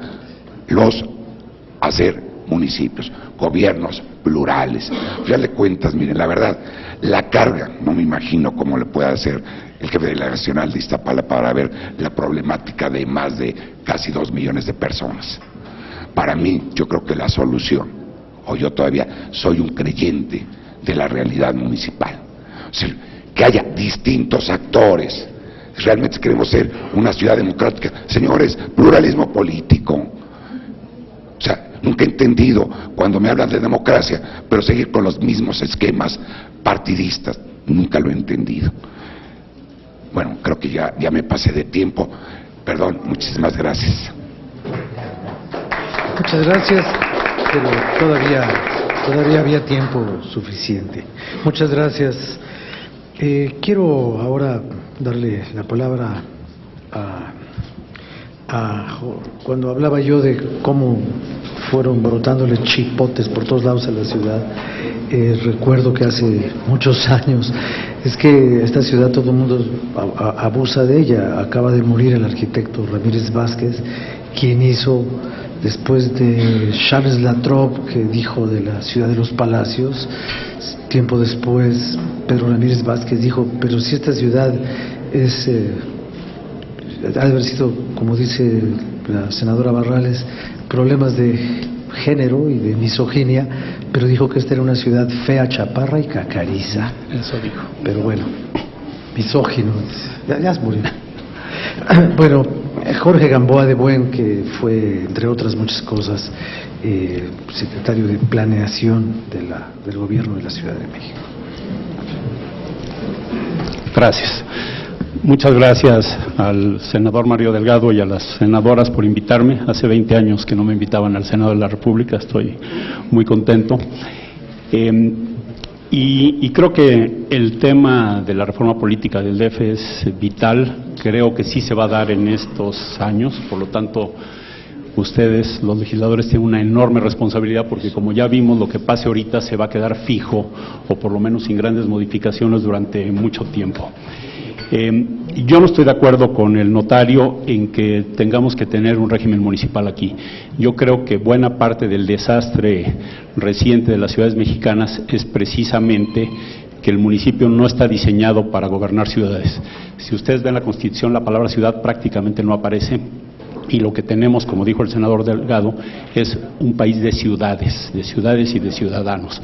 hacer municipios, gobiernos plurales. Al final de cuentas, miren, la verdad, la carga, no me imagino cómo le puede hacer el jefe delegacional de Iztapalapa para ver la problemática de más de casi 2 millones de personas. Para mí, yo creo que la solución, o yo todavía soy un creyente de la realidad municipal, o sea, que haya distintos actores. Realmente queremos ser una ciudad democrática, señores, pluralismo político. O sea, Nunca he entendido cuando me hablan de democracia, pero seguir con los mismos esquemas partidistas, nunca lo he entendido. Bueno, creo que ya me pasé de tiempo. Perdón, muchísimas gracias. Muchas gracias, pero todavía había tiempo suficiente. Muchas gracias. Quiero ahora darle la palabra cuando hablaba yo de cómo fueron brotándole chipotes por todos lados a la ciudad. Recuerdo que hace muchos años, es que esta ciudad todo el mundo abusa de ella. Acaba de morir el arquitecto Ramírez Vázquez, quien hizo, después de Charles Latrobe, que dijo de la ciudad de los palacios, tiempo después Pedro Ramírez Vázquez dijo, pero si esta ciudad es, ha de haber sido, como dice la senadora Barrales, problemas de género y de misoginia, pero dijo que esta era una ciudad fea, chaparra y cacariza. Eso dijo. Pero bueno, misógino, ya murió. Bueno, Jorge Gamboa de Buen, que fue, entre otras muchas cosas, secretario de Planeación del Gobierno de la Ciudad de México. Gracias. Muchas gracias al senador Mario Delgado y a las senadoras por invitarme. Hace 20 años que no me invitaban al Senado de la República, estoy muy contento. Y creo que el tema de la reforma política del DF es vital. Creo que sí se va a dar en estos años, por lo tanto, ustedes, los legisladores, tienen una enorme responsabilidad, porque como ya vimos, lo que pase ahorita se va a quedar fijo, o por lo menos sin grandes modificaciones durante mucho tiempo. Yo no estoy de acuerdo con el notario en que tengamos que tener un régimen municipal aquí. Yo creo que buena parte del desastre reciente de las ciudades mexicanas es precisamente que el municipio no está diseñado para gobernar ciudades. Si ustedes ven la Constitución, la palabra ciudad prácticamente no aparece, y lo que tenemos, como dijo el senador Delgado, es un país de ciudades y de ciudadanos.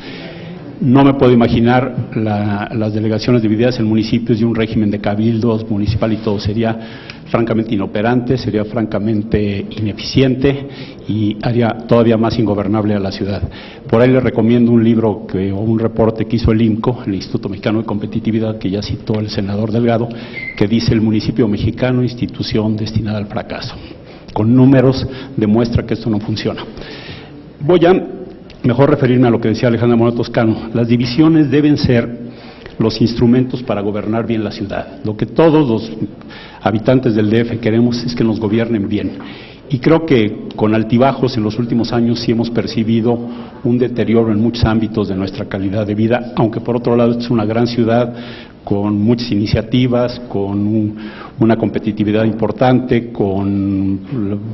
No me puedo imaginar las delegaciones divididas en municipios y un régimen de cabildos municipal y todo. Sería francamente inoperante, sería francamente ineficiente y haría todavía más ingobernable a la ciudad. Por ahí les recomiendo un libro o un reporte que hizo el IMCO, el Instituto Mexicano de Competitividad, que ya citó el senador Delgado, que dice: el municipio mexicano, institución destinada al fracaso. Con números demuestra que esto no funciona. Voy a mejor referirme a lo que decía Alejandra Moreno Toscano. Las divisiones deben ser los instrumentos para gobernar bien la ciudad. Lo que todos los habitantes del DF queremos es que nos gobiernen bien. Y creo que con altibajos en los últimos años sí hemos percibido un deterioro en muchos ámbitos de nuestra calidad de vida, aunque por otro lado es una gran ciudad con muchas iniciativas, con una competitividad importante, con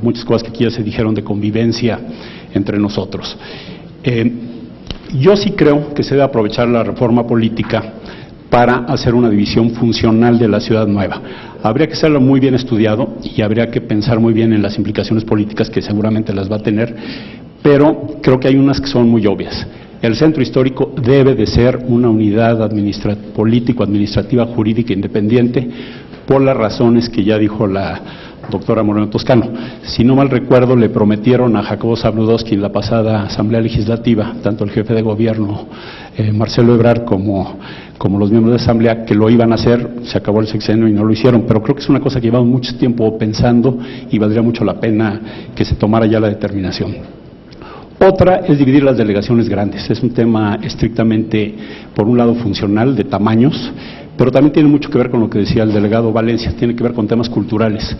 muchas cosas que aquí ya se dijeron de convivencia entre nosotros. Yo sí creo que se debe aprovechar la reforma política para hacer una división funcional de la ciudad nueva. Habría que serlo muy bien estudiado y habría que pensar muy bien en las implicaciones políticas, que seguramente las va a tener, pero creo que hay unas que son muy obvias. El centro histórico debe de ser una unidad político-administrativa, jurídica independiente, por las razones que ya dijo la doctora Moreno Toscano. Si no mal recuerdo, le prometieron a Jacobo Zabludowski en la pasada Asamblea Legislativa, tanto el jefe de gobierno, Marcelo Ebrard, como los miembros de la Asamblea, que lo iban a hacer. Se acabó el sexenio y no lo hicieron, pero creo que es una cosa que llevamos mucho tiempo pensando y valdría mucho la pena que se tomara ya la determinación. Otra es dividir las delegaciones grandes. Es un tema estrictamente, por un lado, funcional, de tamaños, pero también tiene mucho que ver con lo que decía el delegado Valencia, tiene que ver con temas culturales.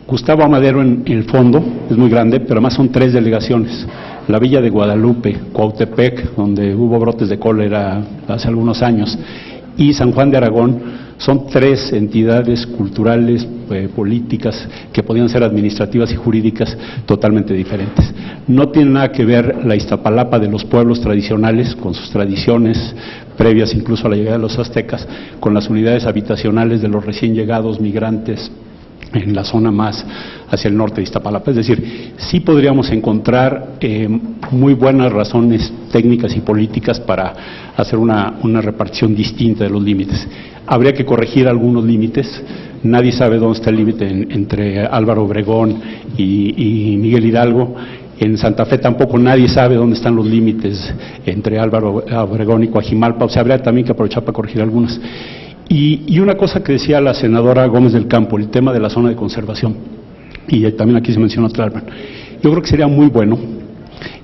Gustavo Amadero, en el fondo, es muy grande, pero además son 3 delegaciones. La Villa de Guadalupe, Cuautepec, donde hubo brotes de cólera hace algunos años, y San Juan de Aragón, son 3 entidades culturales, políticas, que podían ser administrativas y jurídicas totalmente diferentes. No tiene nada que ver la Iztapalapa de los pueblos tradicionales, con sus tradiciones previas incluso a la llegada de los aztecas, con las unidades habitacionales de los recién llegados migrantes en la zona más hacia el norte de Iztapalapa. Es decir, sí podríamos encontrar muy buenas razones técnicas y políticas para hacer una repartición distinta de los límites. Habría que corregir algunos límites. Nadie sabe dónde está el límite entre Álvaro Obregón y Miguel Hidalgo, En Santa Fe tampoco nadie sabe dónde están los límites entre Álvaro Obregón y Coajimalpa, o sea, habría también que aprovechar para corregir algunas. Y una cosa que decía la senadora Gómez del Campo, el tema de la zona de conservación, y también aquí se mencionó Tlalpan. Yo creo que sería muy bueno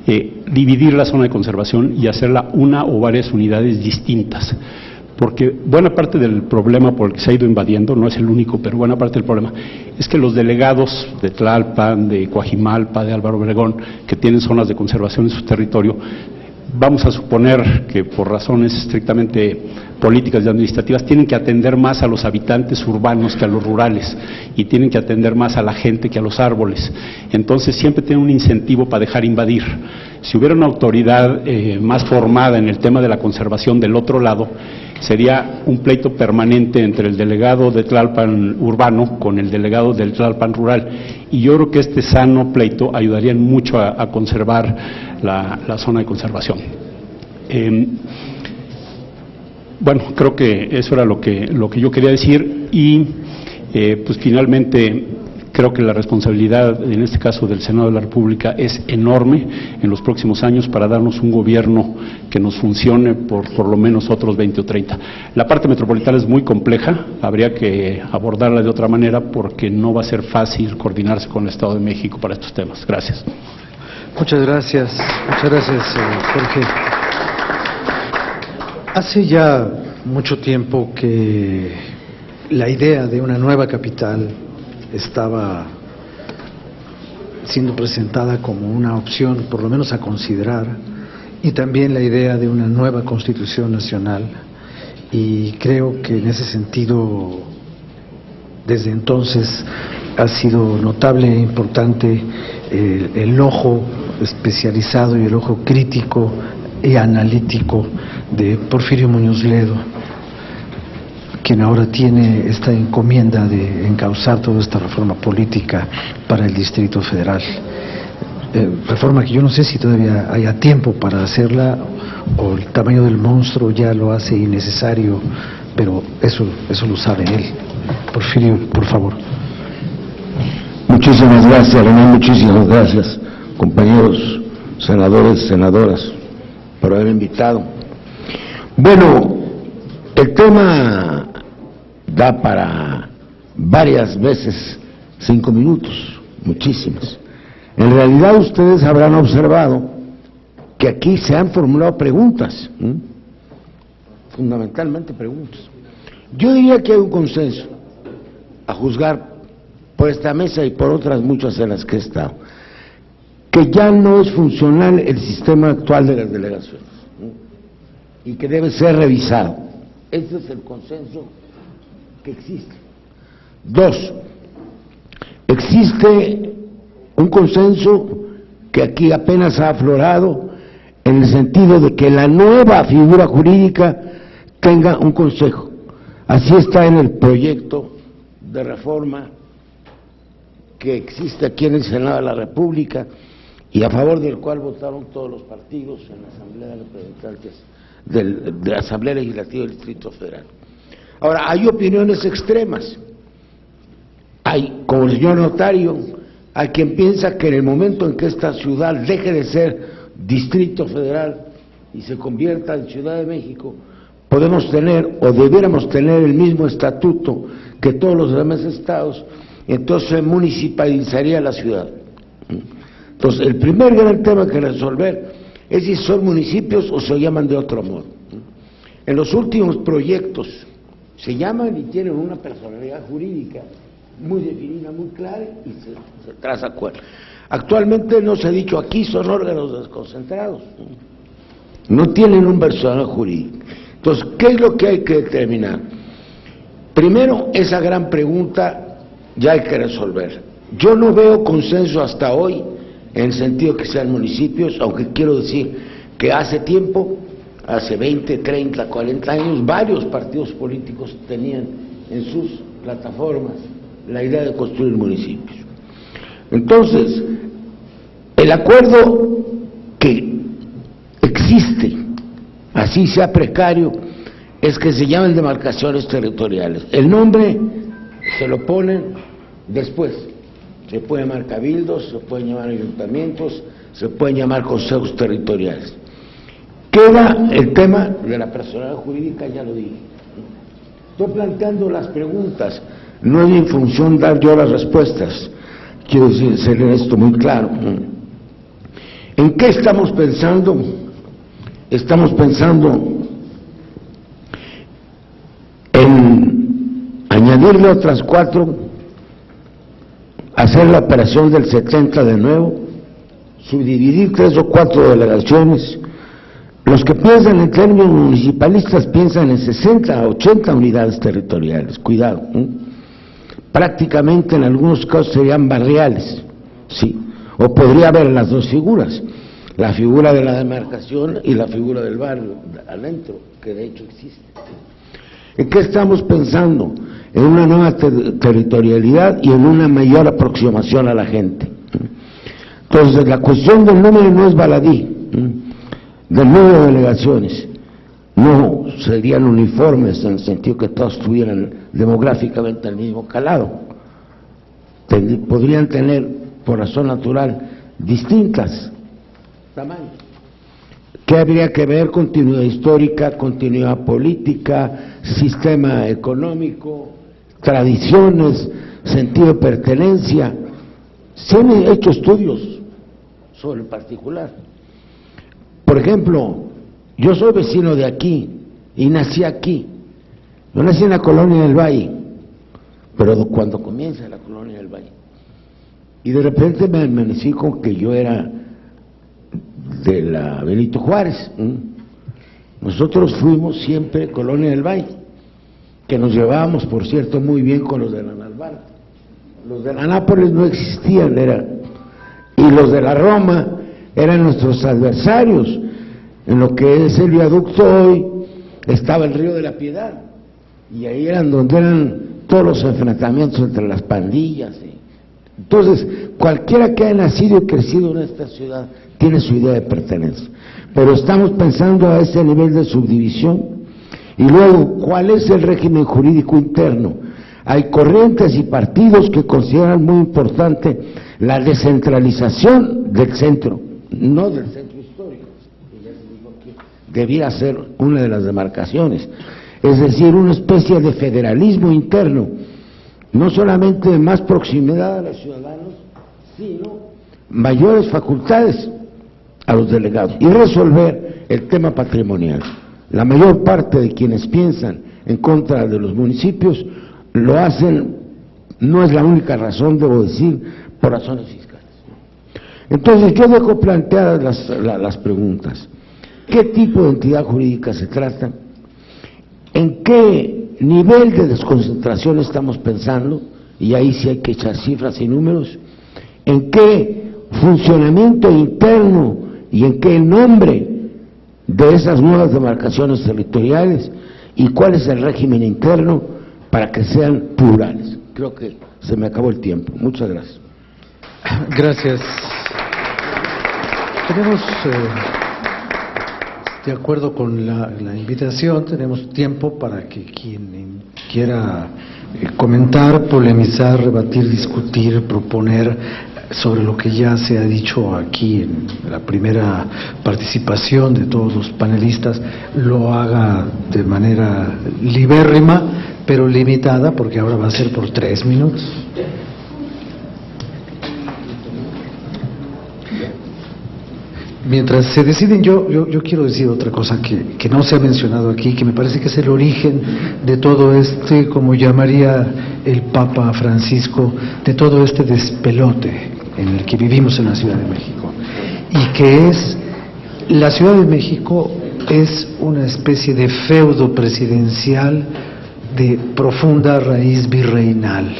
dividir la zona de conservación y hacerla una o varias unidades distintas, porque buena parte del problema por el que se ha ido invadiendo, no es el único, pero buena parte del problema, es que los delegados de Tlalpan, de Coajimalpa, de Álvaro Obregón, que tienen zonas de conservación en su territorio, vamos a suponer que por razones estrictamente políticas y administrativas tienen que atender más a los habitantes urbanos que a los rurales, y tienen que atender más a la gente que a los árboles. Entonces siempre tienen un incentivo para dejar invadir. Si hubiera una autoridad más formada en el tema de la conservación del otro lado, sería un pleito permanente entre el delegado de Tlalpan urbano con el delegado del Tlalpan rural, y yo creo que este sano pleito ayudaría mucho a conservar la zona de conservación. Bueno, creo que eso era lo que yo quería decir, y pues finalmente creo que la responsabilidad, en este caso del Senado de la República, es enorme en los próximos años para darnos un gobierno que nos funcione por lo menos otros 20 o 30. La parte metropolitana es muy compleja, habría que abordarla de otra manera porque no va a ser fácil coordinarse con el Estado de México para estos temas. Gracias. Muchas gracias, Jorge. Hace ya mucho tiempo que la idea de una nueva capital estaba siendo presentada como una opción, por lo menos a considerar, y también la idea de una nueva Constitución Nacional, y creo que en ese sentido, desde entonces, ha sido notable e importante el ojo especializado y el ojo crítico y analítico de Porfirio Muñoz Ledo, quien ahora tiene esta encomienda de encauzar toda esta reforma política para el Distrito Federal. Reforma que yo no sé si todavía haya tiempo para hacerla, o el tamaño del monstruo ya lo hace innecesario, pero eso lo sabe él. Porfirio, por favor. Muchísimas gracias, René, muchísimas gracias, compañeros senadores, senadoras, por haber invitado. Bueno, el tema da para varias veces 5 minutos, muchísimas. En realidad ustedes habrán observado que aquí se han formulado preguntas, fundamentalmente preguntas. Yo diría que hay un consenso, a juzgar por esta mesa y por otras muchas en las que he estado, que ya no es funcional el sistema actual de las delegaciones, y que debe ser revisado. Ese es el consenso que existe. 2, existe un consenso que aquí apenas ha aflorado, en el sentido de que la nueva figura jurídica tenga un consejo. Así está en el proyecto de reforma que existe aquí en el Senado de la República, y a favor del cual votaron todos los partidos en la Asamblea de Representantes de la Asamblea Legislativa del Distrito Federal. Ahora, hay opiniones extremas. Hay, como el señor notario, hay quien piensa que en el momento en que esta ciudad deje de ser Distrito Federal y se convierta en Ciudad de México, podemos tener o debiéramos tener el mismo estatuto que todos los demás estados, entonces se municipalizaría la ciudad. Entonces, el primer gran tema que resolver es si son municipios o se llaman de otro modo. En los últimos proyectos se llaman y tienen una personalidad jurídica muy definida, muy clara, y se traza acuerdo. Actualmente no se ha dicho, aquí son órganos desconcentrados, no tienen un personal jurídico. Entonces, ¿qué es lo que hay que determinar? Primero, esa gran pregunta ya hay que resolver. Yo no veo consenso hasta hoy en el sentido que sean municipios, aunque quiero decir que hace tiempo, hace 20, 30, 40 años, varios partidos políticos tenían en sus plataformas la idea de construir municipios. Entonces, el acuerdo que existe, así sea precario, es que se llaman demarcaciones territoriales. El nombre se lo ponen después. Se puede llamar cabildos, se pueden llamar ayuntamientos, se pueden llamar consejos territoriales. Queda el tema de la personalidad jurídica, ya lo dije. Estoy planteando las preguntas, no es mi función dar yo las respuestas. Quiero decir, ser esto muy claro. ¿En qué estamos pensando? Estamos pensando en añadirle otras 4, hacer la operación del 70 de nuevo, subdividir 3 o 4 delegaciones. Los que piensan en términos municipalistas piensan en 60 a 80 unidades territoriales, cuidado. Prácticamente en algunos casos serían barriales, sí, o podría haber las 2 figuras, la figura de la demarcación y la figura del barrio adentro, que de hecho existe. ¿En qué estamos pensando? En una nueva territorialidad y en una mayor aproximación a la gente. Entonces, la cuestión del número no es baladí, del número de delegaciones, no serían uniformes en el sentido que todos tuvieran demográficamente el mismo calado. Podrían tener, por razón natural, distintas tamaños. ¿Qué habría que ver? Continuidad histórica, continuidad política, sistema económico, tradiciones, sentido de pertenencia. Se han hecho estudios sobre el particular. Por ejemplo, yo soy vecino de aquí y nací aquí. Yo nací en la Colonia del Valle, pero cuando comienza la Colonia del Valle. Y de repente me amanecí con que yo era de la Benito Juárez. Nosotros fuimos siempre Colonia del Valle, que nos llevábamos, por cierto, muy bien con los de la Narvarte. Los de la Nápoles no existían, y los de la Roma eran nuestros adversarios. En lo que es el viaducto hoy estaba el Río de la Piedad, y ahí eran donde eran todos los enfrentamientos entre las pandillas. Entonces, cualquiera que haya nacido y crecido en esta ciudad tiene su idea de pertenencia, pero estamos pensando a ese nivel de subdivisión. Y luego, ¿cuál es el régimen jurídico interno? Hay corrientes y partidos que consideran muy importante la descentralización del centro, no del centro histórico, que ya se dijo aquí, debía ser una de las demarcaciones, es decir, una especie de federalismo interno, no solamente de más proximidad a los ciudadanos, sino mayores facultades a los delegados y resolver el tema patrimonial. La mayor parte de quienes piensan en contra de los municipios lo hacen, no es la única razón, debo decir, por razones fiscales. Entonces yo dejo planteadas las preguntas. ¿Qué tipo de entidad jurídica se trata? ¿En qué nivel de desconcentración estamos pensando? Y ahí sí hay que echar cifras y números. ¿En qué funcionamiento interno y en qué nombre de esas nuevas demarcaciones territoriales? ¿Y cuál es el régimen interno para que sean plurales? Creo que se me acabó el tiempo. Muchas gracias. Gracias. Tenemos, de acuerdo con la invitación, tenemos tiempo para que quien quiera comentar, polemizar, rebatir, discutir, proponer sobre lo que ya se ha dicho aquí en la primera participación de todos los panelistas, lo haga de manera libérrima, pero limitada, porque ahora va a ser por 3 minutos. Mientras se deciden, yo quiero decir otra cosa que no se ha mencionado aquí, que me parece que es el origen de todo este, como llamaría el Papa Francisco, de todo este despelote en el que vivimos en la Ciudad de México, y que es, la Ciudad de México es una especie de feudo presidencial de profunda raíz virreinal.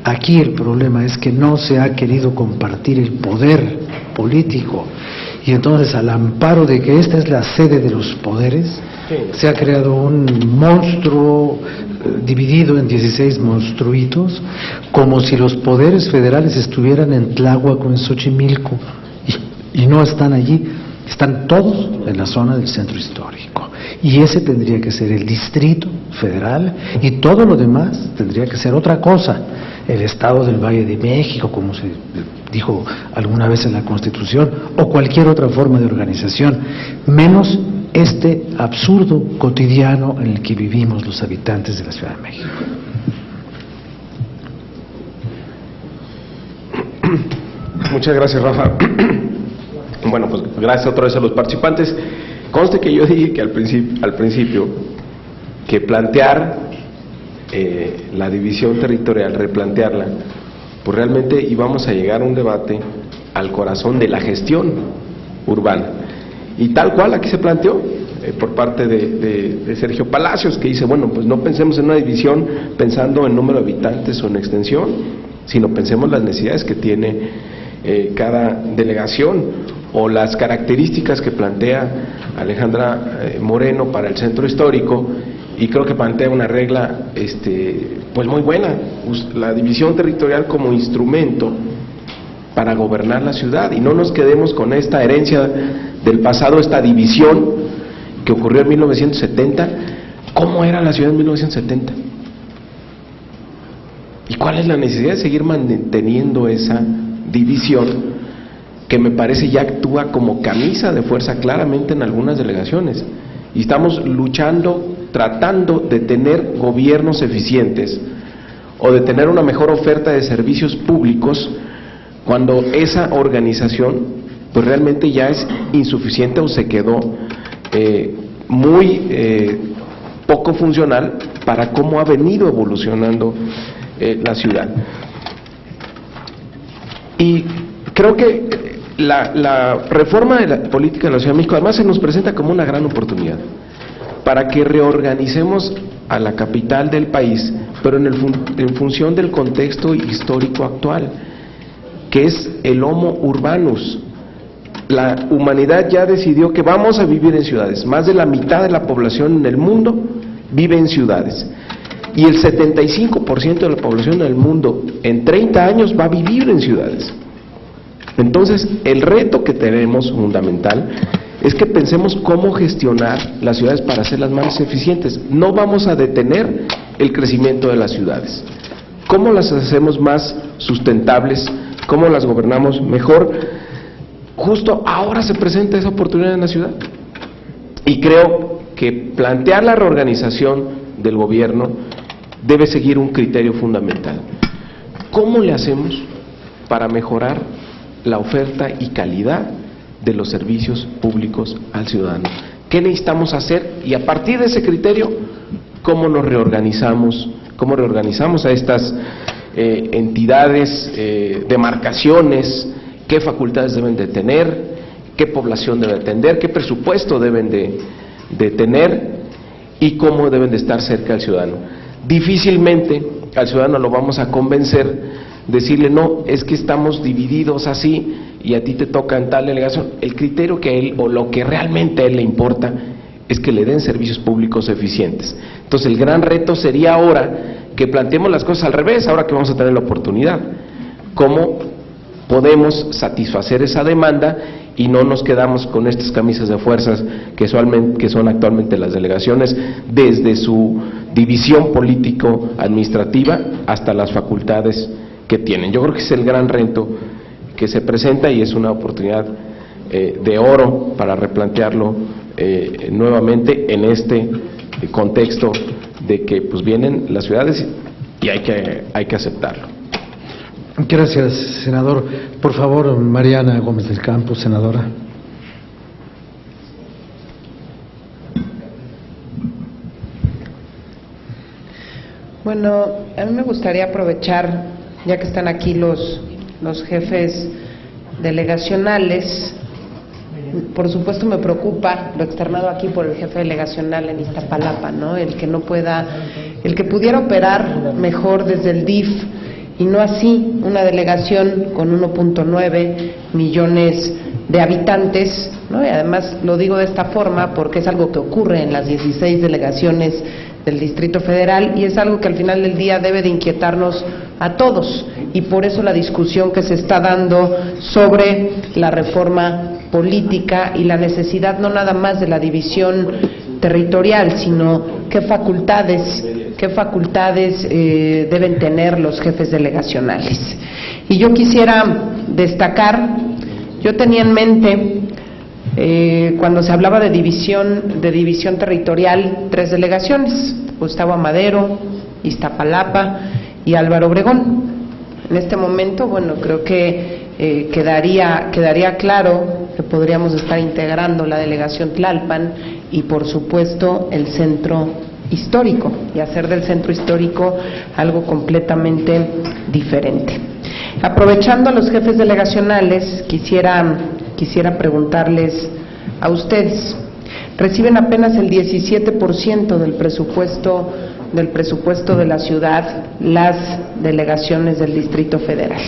Aquí el problema es que no se ha querido compartir el poder político, y entonces, al amparo de que esta es la sede de los poderes, se ha creado un monstruo dividido en 16 monstruitos, como si los poderes federales estuvieran en Tláhuac o en Xochimilco, y no están allí, están todos en la zona del centro histórico. Y ese tendría que ser el Distrito Federal, y todo lo demás tendría que ser otra cosa. el Estado del Valle de México, como se dijo alguna vez en la Constitución, o cualquier otra forma de organización, menos este absurdo cotidiano en el que vivimos los habitantes de la Ciudad de México. Muchas gracias, Rafa. Bueno, pues gracias otra vez a los participantes. Conste que yo dije que al principio que plantear la división territorial, replantearla, pues realmente íbamos a llegar a un debate al corazón de la gestión urbana. Y tal cual aquí se planteó por parte de Sergio Palacios, que dice, bueno, pues no pensemos en una división pensando en número de habitantes o en extensión, sino pensemos las necesidades que tiene cada delegación o las características que plantea Alejandra Moreno para el centro histórico, y creo que plantea una regla pues muy buena, la división territorial como instrumento para gobernar la ciudad, y no nos quedemos con esta herencia del pasado, esta división que ocurrió en 1970. ¿Cómo era la ciudad en 1970? ¿Y cuál es la necesidad de seguir manteniendo esa división que me parece ya actúa como camisa de fuerza claramente en algunas delegaciones? Y estamos luchando, tratando de tener gobiernos eficientes o de tener una mejor oferta de servicios públicos cuando esa organización pues realmente ya es insuficiente o se quedó muy poco funcional para cómo ha venido evolucionando la ciudad. Y creo que la reforma de la política de la Ciudad de México además se nos presenta como una gran oportunidad para que reorganicemos a la capital del país, pero en función del contexto histórico actual, que es el Homo urbanus. La humanidad ya decidió que vamos a vivir en ciudades. Más de la mitad de la población en el mundo vive en ciudades. Y el 75% de la población del mundo en 30 años va a vivir en ciudades. Entonces, el reto que tenemos fundamental es que pensemos cómo gestionar las ciudades para hacerlas más eficientes. No vamos a detener el crecimiento de las ciudades. ¿Cómo las hacemos más sustentables? ¿Cómo las gobernamos mejor? Justo ahora se presenta esa oportunidad en la ciudad. Y creo que plantear la reorganización del gobierno debe seguir un criterio fundamental. ¿Cómo le hacemos para mejorar la oferta y calidad de los servicios públicos al ciudadano? ¿Qué necesitamos hacer? Y a partir de ese criterio, ¿cómo nos reorganizamos? ¿Cómo reorganizamos a estas entidades, demarcaciones? ¿Qué facultades deben de tener? ¿Qué población debe atender? ¿Qué presupuesto deben de tener? ¿Y cómo deben de estar cerca del ciudadano? Difícilmente al ciudadano lo vamos a convencer, decirle no, es que estamos divididos así y a ti te toca en tal delegación. El criterio que a él, o lo que realmente a él le importa, es que le den servicios públicos eficientes. Entonces el gran reto sería ahora que planteemos las cosas al revés, ahora que vamos a tener la oportunidad. ¿Cómo podemos satisfacer esa demanda y no nos quedamos con estas camisas de fuerzas que son actualmente las delegaciones, desde su división político-administrativa hasta las facultades que tienen? Yo creo que es el gran reto que se presenta y es una oportunidad de oro para replantearlo nuevamente en este contexto de que pues vienen las ciudades y hay que aceptarlo. Gracias, senador. Por favor, Mariana Gómez del Campo, senadora. Bueno, a mí me gustaría aprovechar, ya que están aquí los jefes delegacionales. Por supuesto me preocupa lo externado aquí por el jefe delegacional en Iztapalapa, ¿no? El que pudiera operar mejor desde el DIF y no así una delegación con 1.9 millones de habitantes, ¿no? Y además lo digo de esta forma porque es algo que ocurre en las 16 delegaciones del Distrito Federal y es algo que al final del día debe de inquietarnos a todos, y por eso la discusión que se está dando sobre la reforma política y la necesidad no nada más de la división territorial, sino qué facultades deben tener los jefes delegacionales. Y yo quisiera destacar, yo tenía en mente, cuando se hablaba de división territorial, 3 delegaciones: Gustavo Amadero, Iztapalapa y Álvaro Obregón. En este momento, bueno, creo que quedaría claro que podríamos estar integrando la delegación Tlalpan y, por supuesto, el centro histórico, y hacer del centro histórico algo completamente diferente. Aprovechando a los jefes delegacionales, quisiera preguntarles a ustedes: reciben apenas el 17% del presupuesto de la ciudad las delegaciones del Distrito Federal,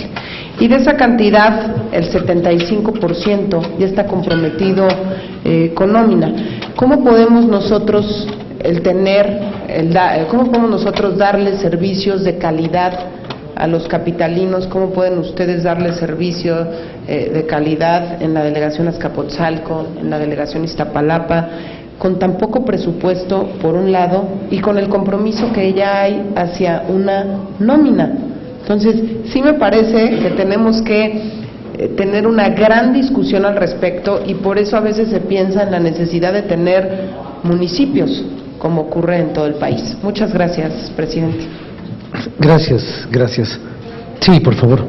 y de esa cantidad el 75% ya está comprometido con nómina. ¿Cómo podemos nosotros darles servicios de calidad a los capitalinos? ¿Cómo pueden ustedes darles servicio de calidad en la delegación Azcapotzalco, en la delegación Iztapalapa, con tan poco presupuesto, por un lado, y con el compromiso que ya hay hacia una nómina? Entonces, sí me parece que tenemos que tener una gran discusión al respecto, y por eso a veces se piensa en la necesidad de tener municipios, como ocurre en todo el país. Muchas gracias, presidente. Gracias. Sí, por favor.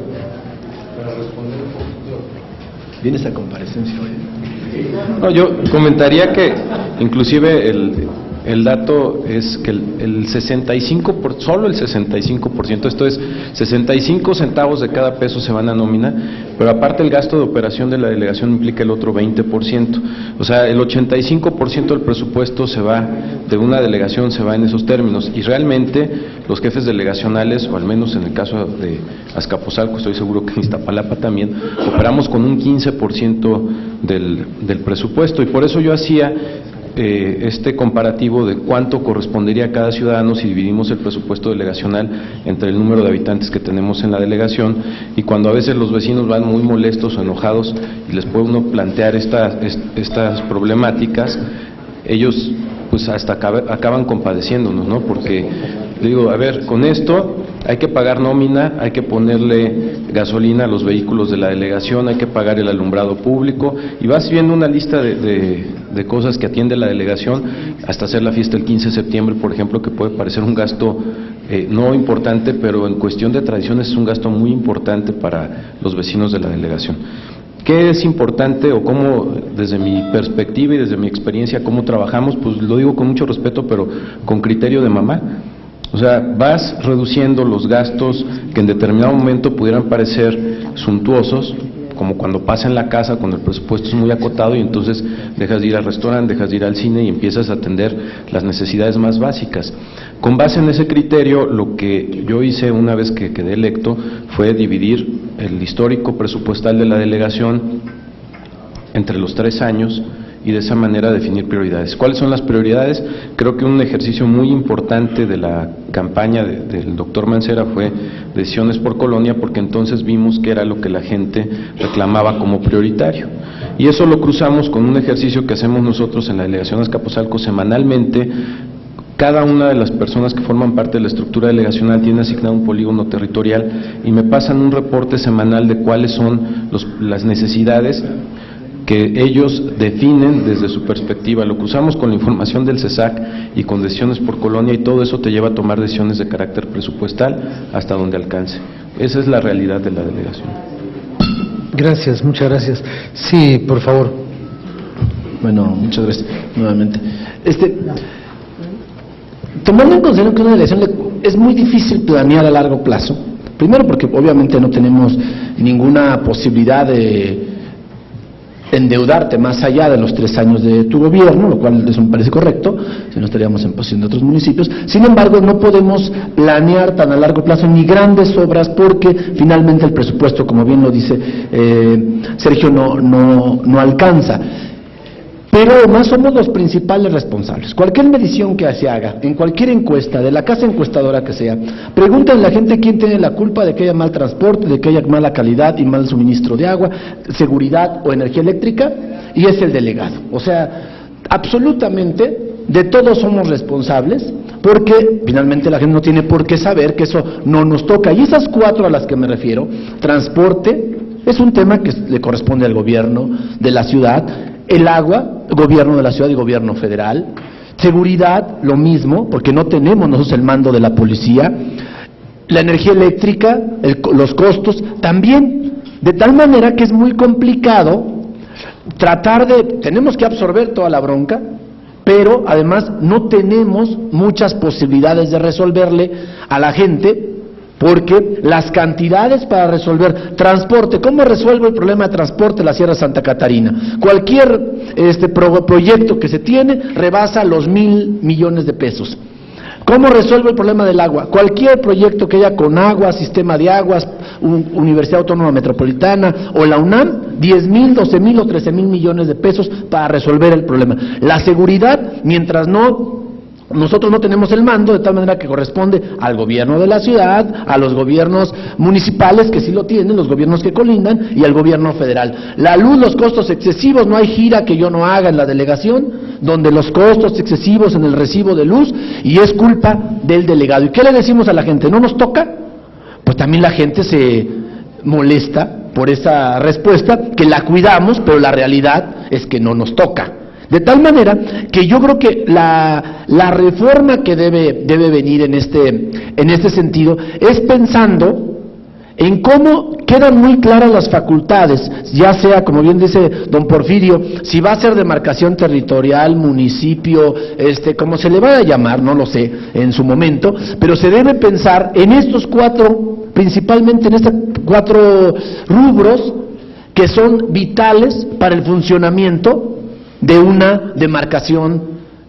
Para responder un poquito, ¿viene esa comparecencia hoy? No, yo comentaría que inclusive el dato es que el 65%, solo el 65%, esto es 65 centavos de cada peso se van a nómina, pero aparte el gasto de operación de la delegación implica el otro 20%, o sea, el 85% del presupuesto se va de una delegación, se va en esos términos, y realmente los jefes delegacionales, o al menos en el caso de Azcapotzalco, estoy seguro que en Iztapalapa también, operamos con un 15% del presupuesto, y por eso yo hacía este comparativo de cuánto correspondería a cada ciudadano si dividimos el presupuesto delegacional entre el número de habitantes que tenemos en la delegación, y cuando a veces los vecinos van muy molestos o enojados y les puede uno plantear estas problemáticas, ellos pues hasta acaban compadeciéndonos, ¿no? Porque digo, a ver, con esto hay que pagar nómina, hay que ponerle gasolina a los vehículos de la delegación, hay que pagar el alumbrado público, y vas viendo una lista de cosas que atiende la delegación, hasta hacer la fiesta el 15 de septiembre, por ejemplo, que puede parecer un gasto no importante, pero en cuestión de tradiciones es un gasto muy importante para los vecinos de la delegación. ¿Qué es importante, o cómo, desde mi perspectiva y desde mi experiencia, cómo trabajamos? Pues lo digo con mucho respeto, pero con criterio de mamá. O sea, vas reduciendo los gastos que en determinado momento pudieran parecer suntuosos, como cuando pasa en la casa, cuando el presupuesto es muy acotado, y entonces dejas de ir al restaurante, dejas de ir al cine y empiezas a atender las necesidades más básicas. Con base en ese criterio, lo que yo hice una vez que quedé electo fue dividir el histórico presupuestal de la delegación entre los 3 años, y de esa manera definir prioridades. ¿Cuáles son las prioridades? Creo que un ejercicio muy importante de la campaña del doctor Mancera fue decisiones por colonia, porque entonces vimos que era lo que la gente reclamaba como prioritario. Y eso lo cruzamos con un ejercicio que hacemos nosotros en la delegación Azcapotzalco semanalmente. Cada una de las personas que forman parte de la estructura delegacional tiene asignado un polígono territorial, y me pasan un reporte semanal de cuáles son las necesidades que ellos definen desde su perspectiva. Lo cruzamos con la información del CESAC y con decisiones por colonia, y todo eso te lleva a tomar decisiones de carácter presupuestal hasta donde alcance. Esa es la realidad de la delegación. Gracias, muchas gracias. Sí, por favor. Bueno, muchas gracias nuevamente. Tomando en consideración que una delegación es muy difícil planear a largo plazo, primero porque obviamente no tenemos ninguna posibilidad de endeudarte más allá de los 3 años de tu gobierno, lo cual eso me parece correcto, si no estaríamos en posición de otros municipios. Sin embargo, no podemos planear tan a largo plazo ni grandes obras, porque finalmente el presupuesto, como bien lo dice Sergio, no alcanza. Pero además somos los principales responsables. Cualquier medición que se haga, en cualquier encuesta, de la casa encuestadora que sea, preguntan a la gente quién tiene la culpa de que haya mal transporte, de que haya mala calidad y mal suministro de agua, seguridad o energía eléctrica, y es el delegado. O sea, absolutamente de todos somos responsables, porque finalmente la gente no tiene por qué saber que eso no nos toca. Y esas 4 a las que me refiero, transporte, es un tema que le corresponde al gobierno de la ciudad, el agua, gobierno de la ciudad y gobierno federal, seguridad, lo mismo, porque no tenemos nosotros el mando de la policía, la energía eléctrica, los costos, también, de tal manera que es muy complicado tenemos que absorber toda la bronca, pero además no tenemos muchas posibilidades de resolverle a la gente, porque las cantidades para resolver transporte, ¿cómo resuelve el problema de transporte la Sierra Santa Catarina? Cualquier proyecto que se tiene rebasa los 1,000 millones de pesos. ¿Cómo resuelve el problema del agua? Cualquier proyecto que haya con agua, sistema de aguas, Universidad Autónoma Metropolitana o la UNAM, 10,000, 12,000 o 13,000 millones de pesos para resolver el problema. La seguridad, mientras nosotros no tenemos el mando, de tal manera que corresponde al gobierno de la ciudad, a los gobiernos municipales que sí lo tienen, los gobiernos que colindan, y al gobierno federal. La luz, los costos excesivos, no hay gira que yo no haga en la delegación, donde los costos excesivos en el recibo de luz, y es culpa del delegado. ¿Y qué le decimos a la gente? ¿No nos toca? Pues también la gente se molesta por esa respuesta, que la cuidamos, pero la realidad es que no nos toca. De tal manera que yo creo que la reforma que debe venir en este sentido es pensando en cómo quedan muy claras las facultades, ya sea, como bien dice don Porfirio, si va a ser demarcación territorial, municipio, como se le va a llamar, no lo sé en su momento, pero se debe pensar en estos 4, principalmente en estos 4 rubros que son vitales para el funcionamiento de una demarcación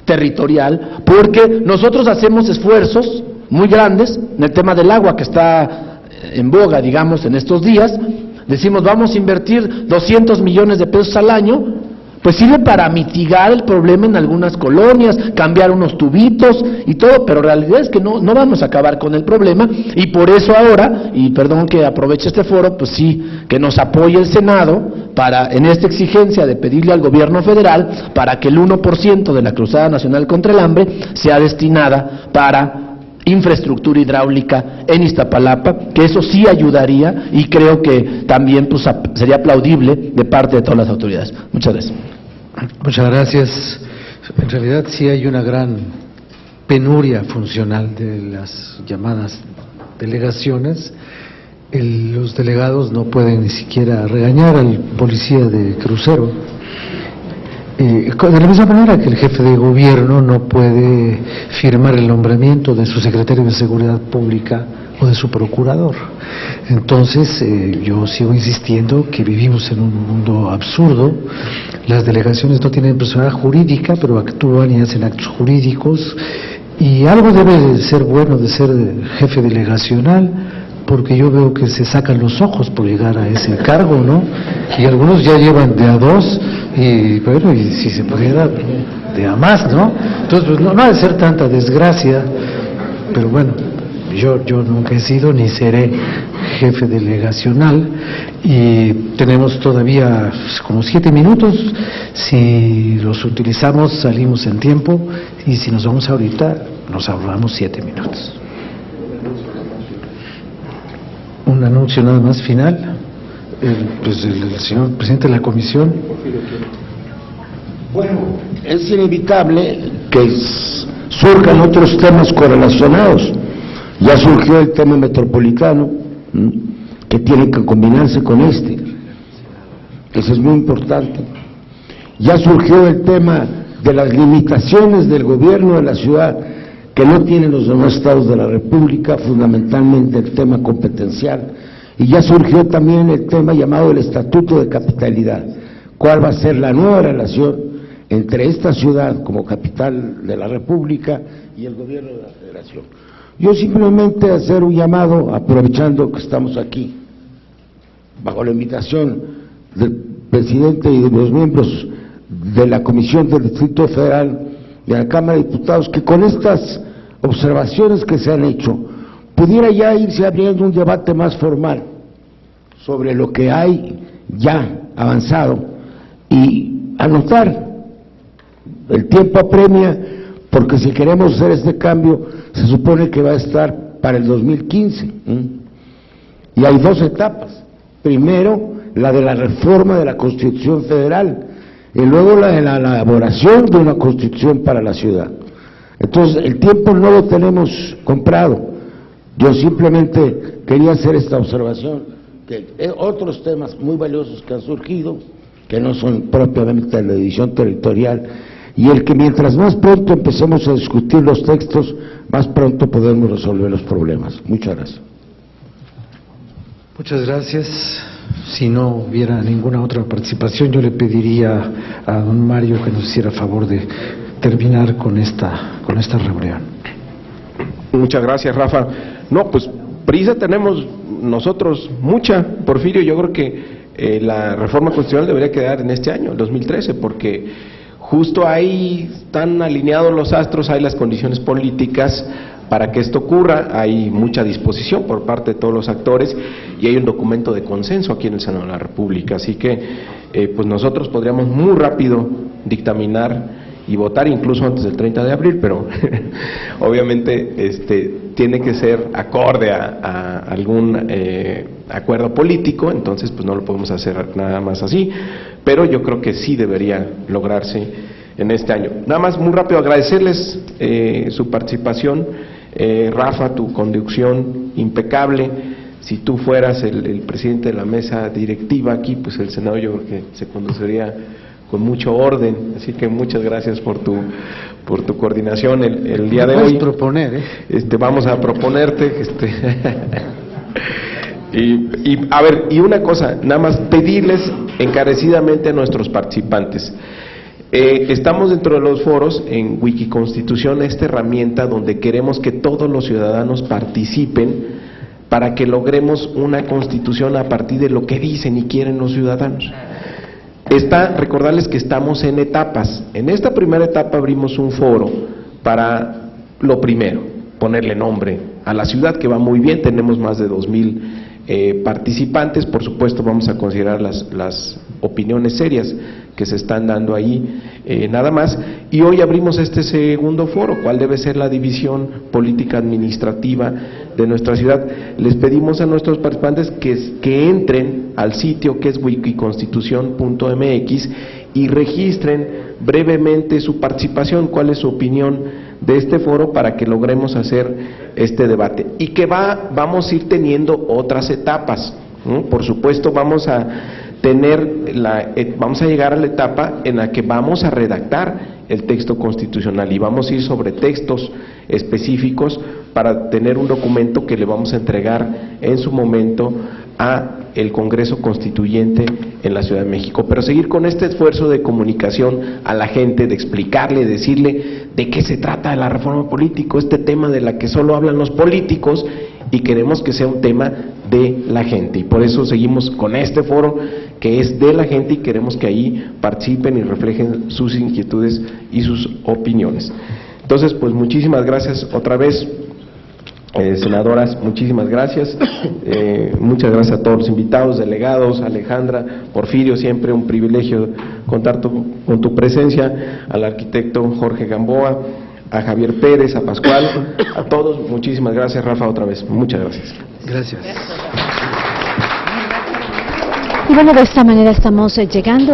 territorial, porque nosotros hacemos esfuerzos muy grandes en el tema del agua, que está en boga, digamos, en estos días. Decimos, vamos a invertir 200 millones de pesos al año, pues sirve para mitigar el problema en algunas colonias, cambiar unos tubitos y todo, pero la realidad es que no vamos a acabar con el problema, y por eso ahora, y perdón que aproveche este foro, pues sí, que nos apoye el Senado en esta exigencia de pedirle al gobierno federal para que el 1% de la Cruzada Nacional contra el Hambre sea destinada para infraestructura hidráulica en Iztapalapa, que eso sí ayudaría, y creo que también pues sería aplaudible de parte de todas las autoridades. Muchas gracias. Muchas gracias. En realidad sí hay una gran penuria funcional de las llamadas delegaciones. Los delegados no pueden ni siquiera regañar al policía de crucero. De la misma manera que el jefe de gobierno no puede firmar el nombramiento de su secretario de Seguridad Pública o de su procurador. Entonces, yo sigo insistiendo que vivimos en un mundo absurdo. Las delegaciones no tienen personalidad jurídica, pero actúan y hacen actos jurídicos, y algo debe ser bueno de ser jefe delegacional, porque yo veo que se sacan los ojos por llegar a ese cargo, ¿no? Y algunos ya llevan de a 2, y bueno, y si se pudiera de a más, ¿no? Entonces, pues, no ha de ser tanta desgracia, pero bueno, yo nunca he sido ni seré jefe delegacional, y tenemos todavía como 7 minutos. Si los utilizamos salimos en tiempo, y si nos vamos ahorita nos ahorramos 7 minutos. Un anuncio nada más final. El señor presidente de la comisión. Bueno, es inevitable que surjan otros temas correlacionados. Ya surgió el tema metropolitano, que tiene que combinarse con este. Eso es muy importante. Ya surgió el tema de las limitaciones del gobierno de la ciudad, que no tienen los demás estados de la República, fundamentalmente el tema competencial. Y ya surgió también el tema llamado el Estatuto de Capitalidad. ¿Cuál va a ser la nueva relación entre esta ciudad como capital de la República y el gobierno de la Federación? Yo simplemente hacer un llamado, aprovechando que estamos aquí, bajo la invitación del presidente y de los miembros de la Comisión del Distrito Federal de la Cámara de Diputados, que con estas observaciones que se han hecho, pudiera ya irse abriendo un debate más formal sobre lo que hay ya avanzado, y anotar, el tiempo apremia, porque si queremos hacer este cambio, se supone que va a estar para el 2015. Y hay dos etapas. Primero, la de la reforma de la Constitución Federal, y luego la de la elaboración de una Constitución para la ciudad. Entonces, el tiempo no lo tenemos comprado. Yo simplemente quería hacer esta observación, que otros temas muy valiosos que han surgido, que no son propiamente de la división territorial, y el que mientras más pronto empecemos a discutir los textos, más pronto podemos resolver los problemas. Muchas gracias. Muchas gracias. Si no hubiera ninguna otra participación, yo le pediría a don Mario que nos hiciera favor de terminar con esta reunión. Muchas gracias, Rafa. No, pues prisa tenemos nosotros mucha, Porfirio. Yo creo que la reforma constitucional debería quedar en este año, el 2013, porque justo ahí están alineados los astros, hay las condiciones políticas para que esto ocurra, hay mucha disposición por parte de todos los actores y hay un documento de consenso aquí en el Senado de la República, así que pues nosotros podríamos muy rápido dictaminar y votar incluso antes del 30 de abril, pero obviamente tiene que ser acorde a algún acuerdo político, entonces pues no lo podemos hacer nada más así, pero yo creo que sí debería lograrse en este año. Nada más muy rápido agradecerles su participación. Rafa, tu conducción impecable. Si tú fueras el presidente de la mesa directiva aquí, pues el Senado yo creo que se conduciría con mucho orden, así que muchas gracias por tu coordinación el día de hoy. Puedes proponer, vamos a proponerte y a ver, y una cosa, nada más pedirles encarecidamente a nuestros participantes. Estamos dentro de los foros en Wikiconstitución, esta herramienta donde queremos que todos los ciudadanos participen para que logremos una constitución a partir de lo que dicen y quieren los ciudadanos. Recordarles que estamos en etapas. En esta primera etapa abrimos un foro para lo primero, ponerle nombre a la ciudad, que va muy bien, tenemos más de 2,000 participantes. Por supuesto vamos a considerar las opiniones serias que se están dando ahí, nada más. Y hoy abrimos este segundo foro, ¿cuál debe ser la división política administrativa de nuestra ciudad? Les pedimos a nuestros participantes que entren al sitio que es wikiconstitucion.mx y registren brevemente su participación, cuál es su opinión de este foro, para que logremos hacer este debate, y que vamos a ir teniendo otras etapas, ¿no? Por supuesto vamos a llegar a la etapa en la que vamos a redactar el texto constitucional y vamos a ir sobre textos específicos para tener un documento que le vamos a entregar en su momento a el Congreso Constituyente en la Ciudad de México, pero seguir con este esfuerzo de comunicación a la gente, de explicarle, decirle de qué se trata la reforma política, este tema de la que solo hablan los políticos, y queremos que sea un tema de la gente, y por eso seguimos con este foro que es de la gente y queremos que ahí participen y reflejen sus inquietudes y sus opiniones. Entonces, pues muchísimas gracias otra vez. Senadoras, muchísimas gracias. Muchas gracias a todos los invitados, delegados, Alejandra, Porfirio, siempre un privilegio contar con tu presencia, al arquitecto Jorge Gamboa, a Javier Pérez, a Pascual, a todos, muchísimas gracias. Rafa, otra vez, muchas gracias. Gracias. Y bueno, de esta manera estamos llegando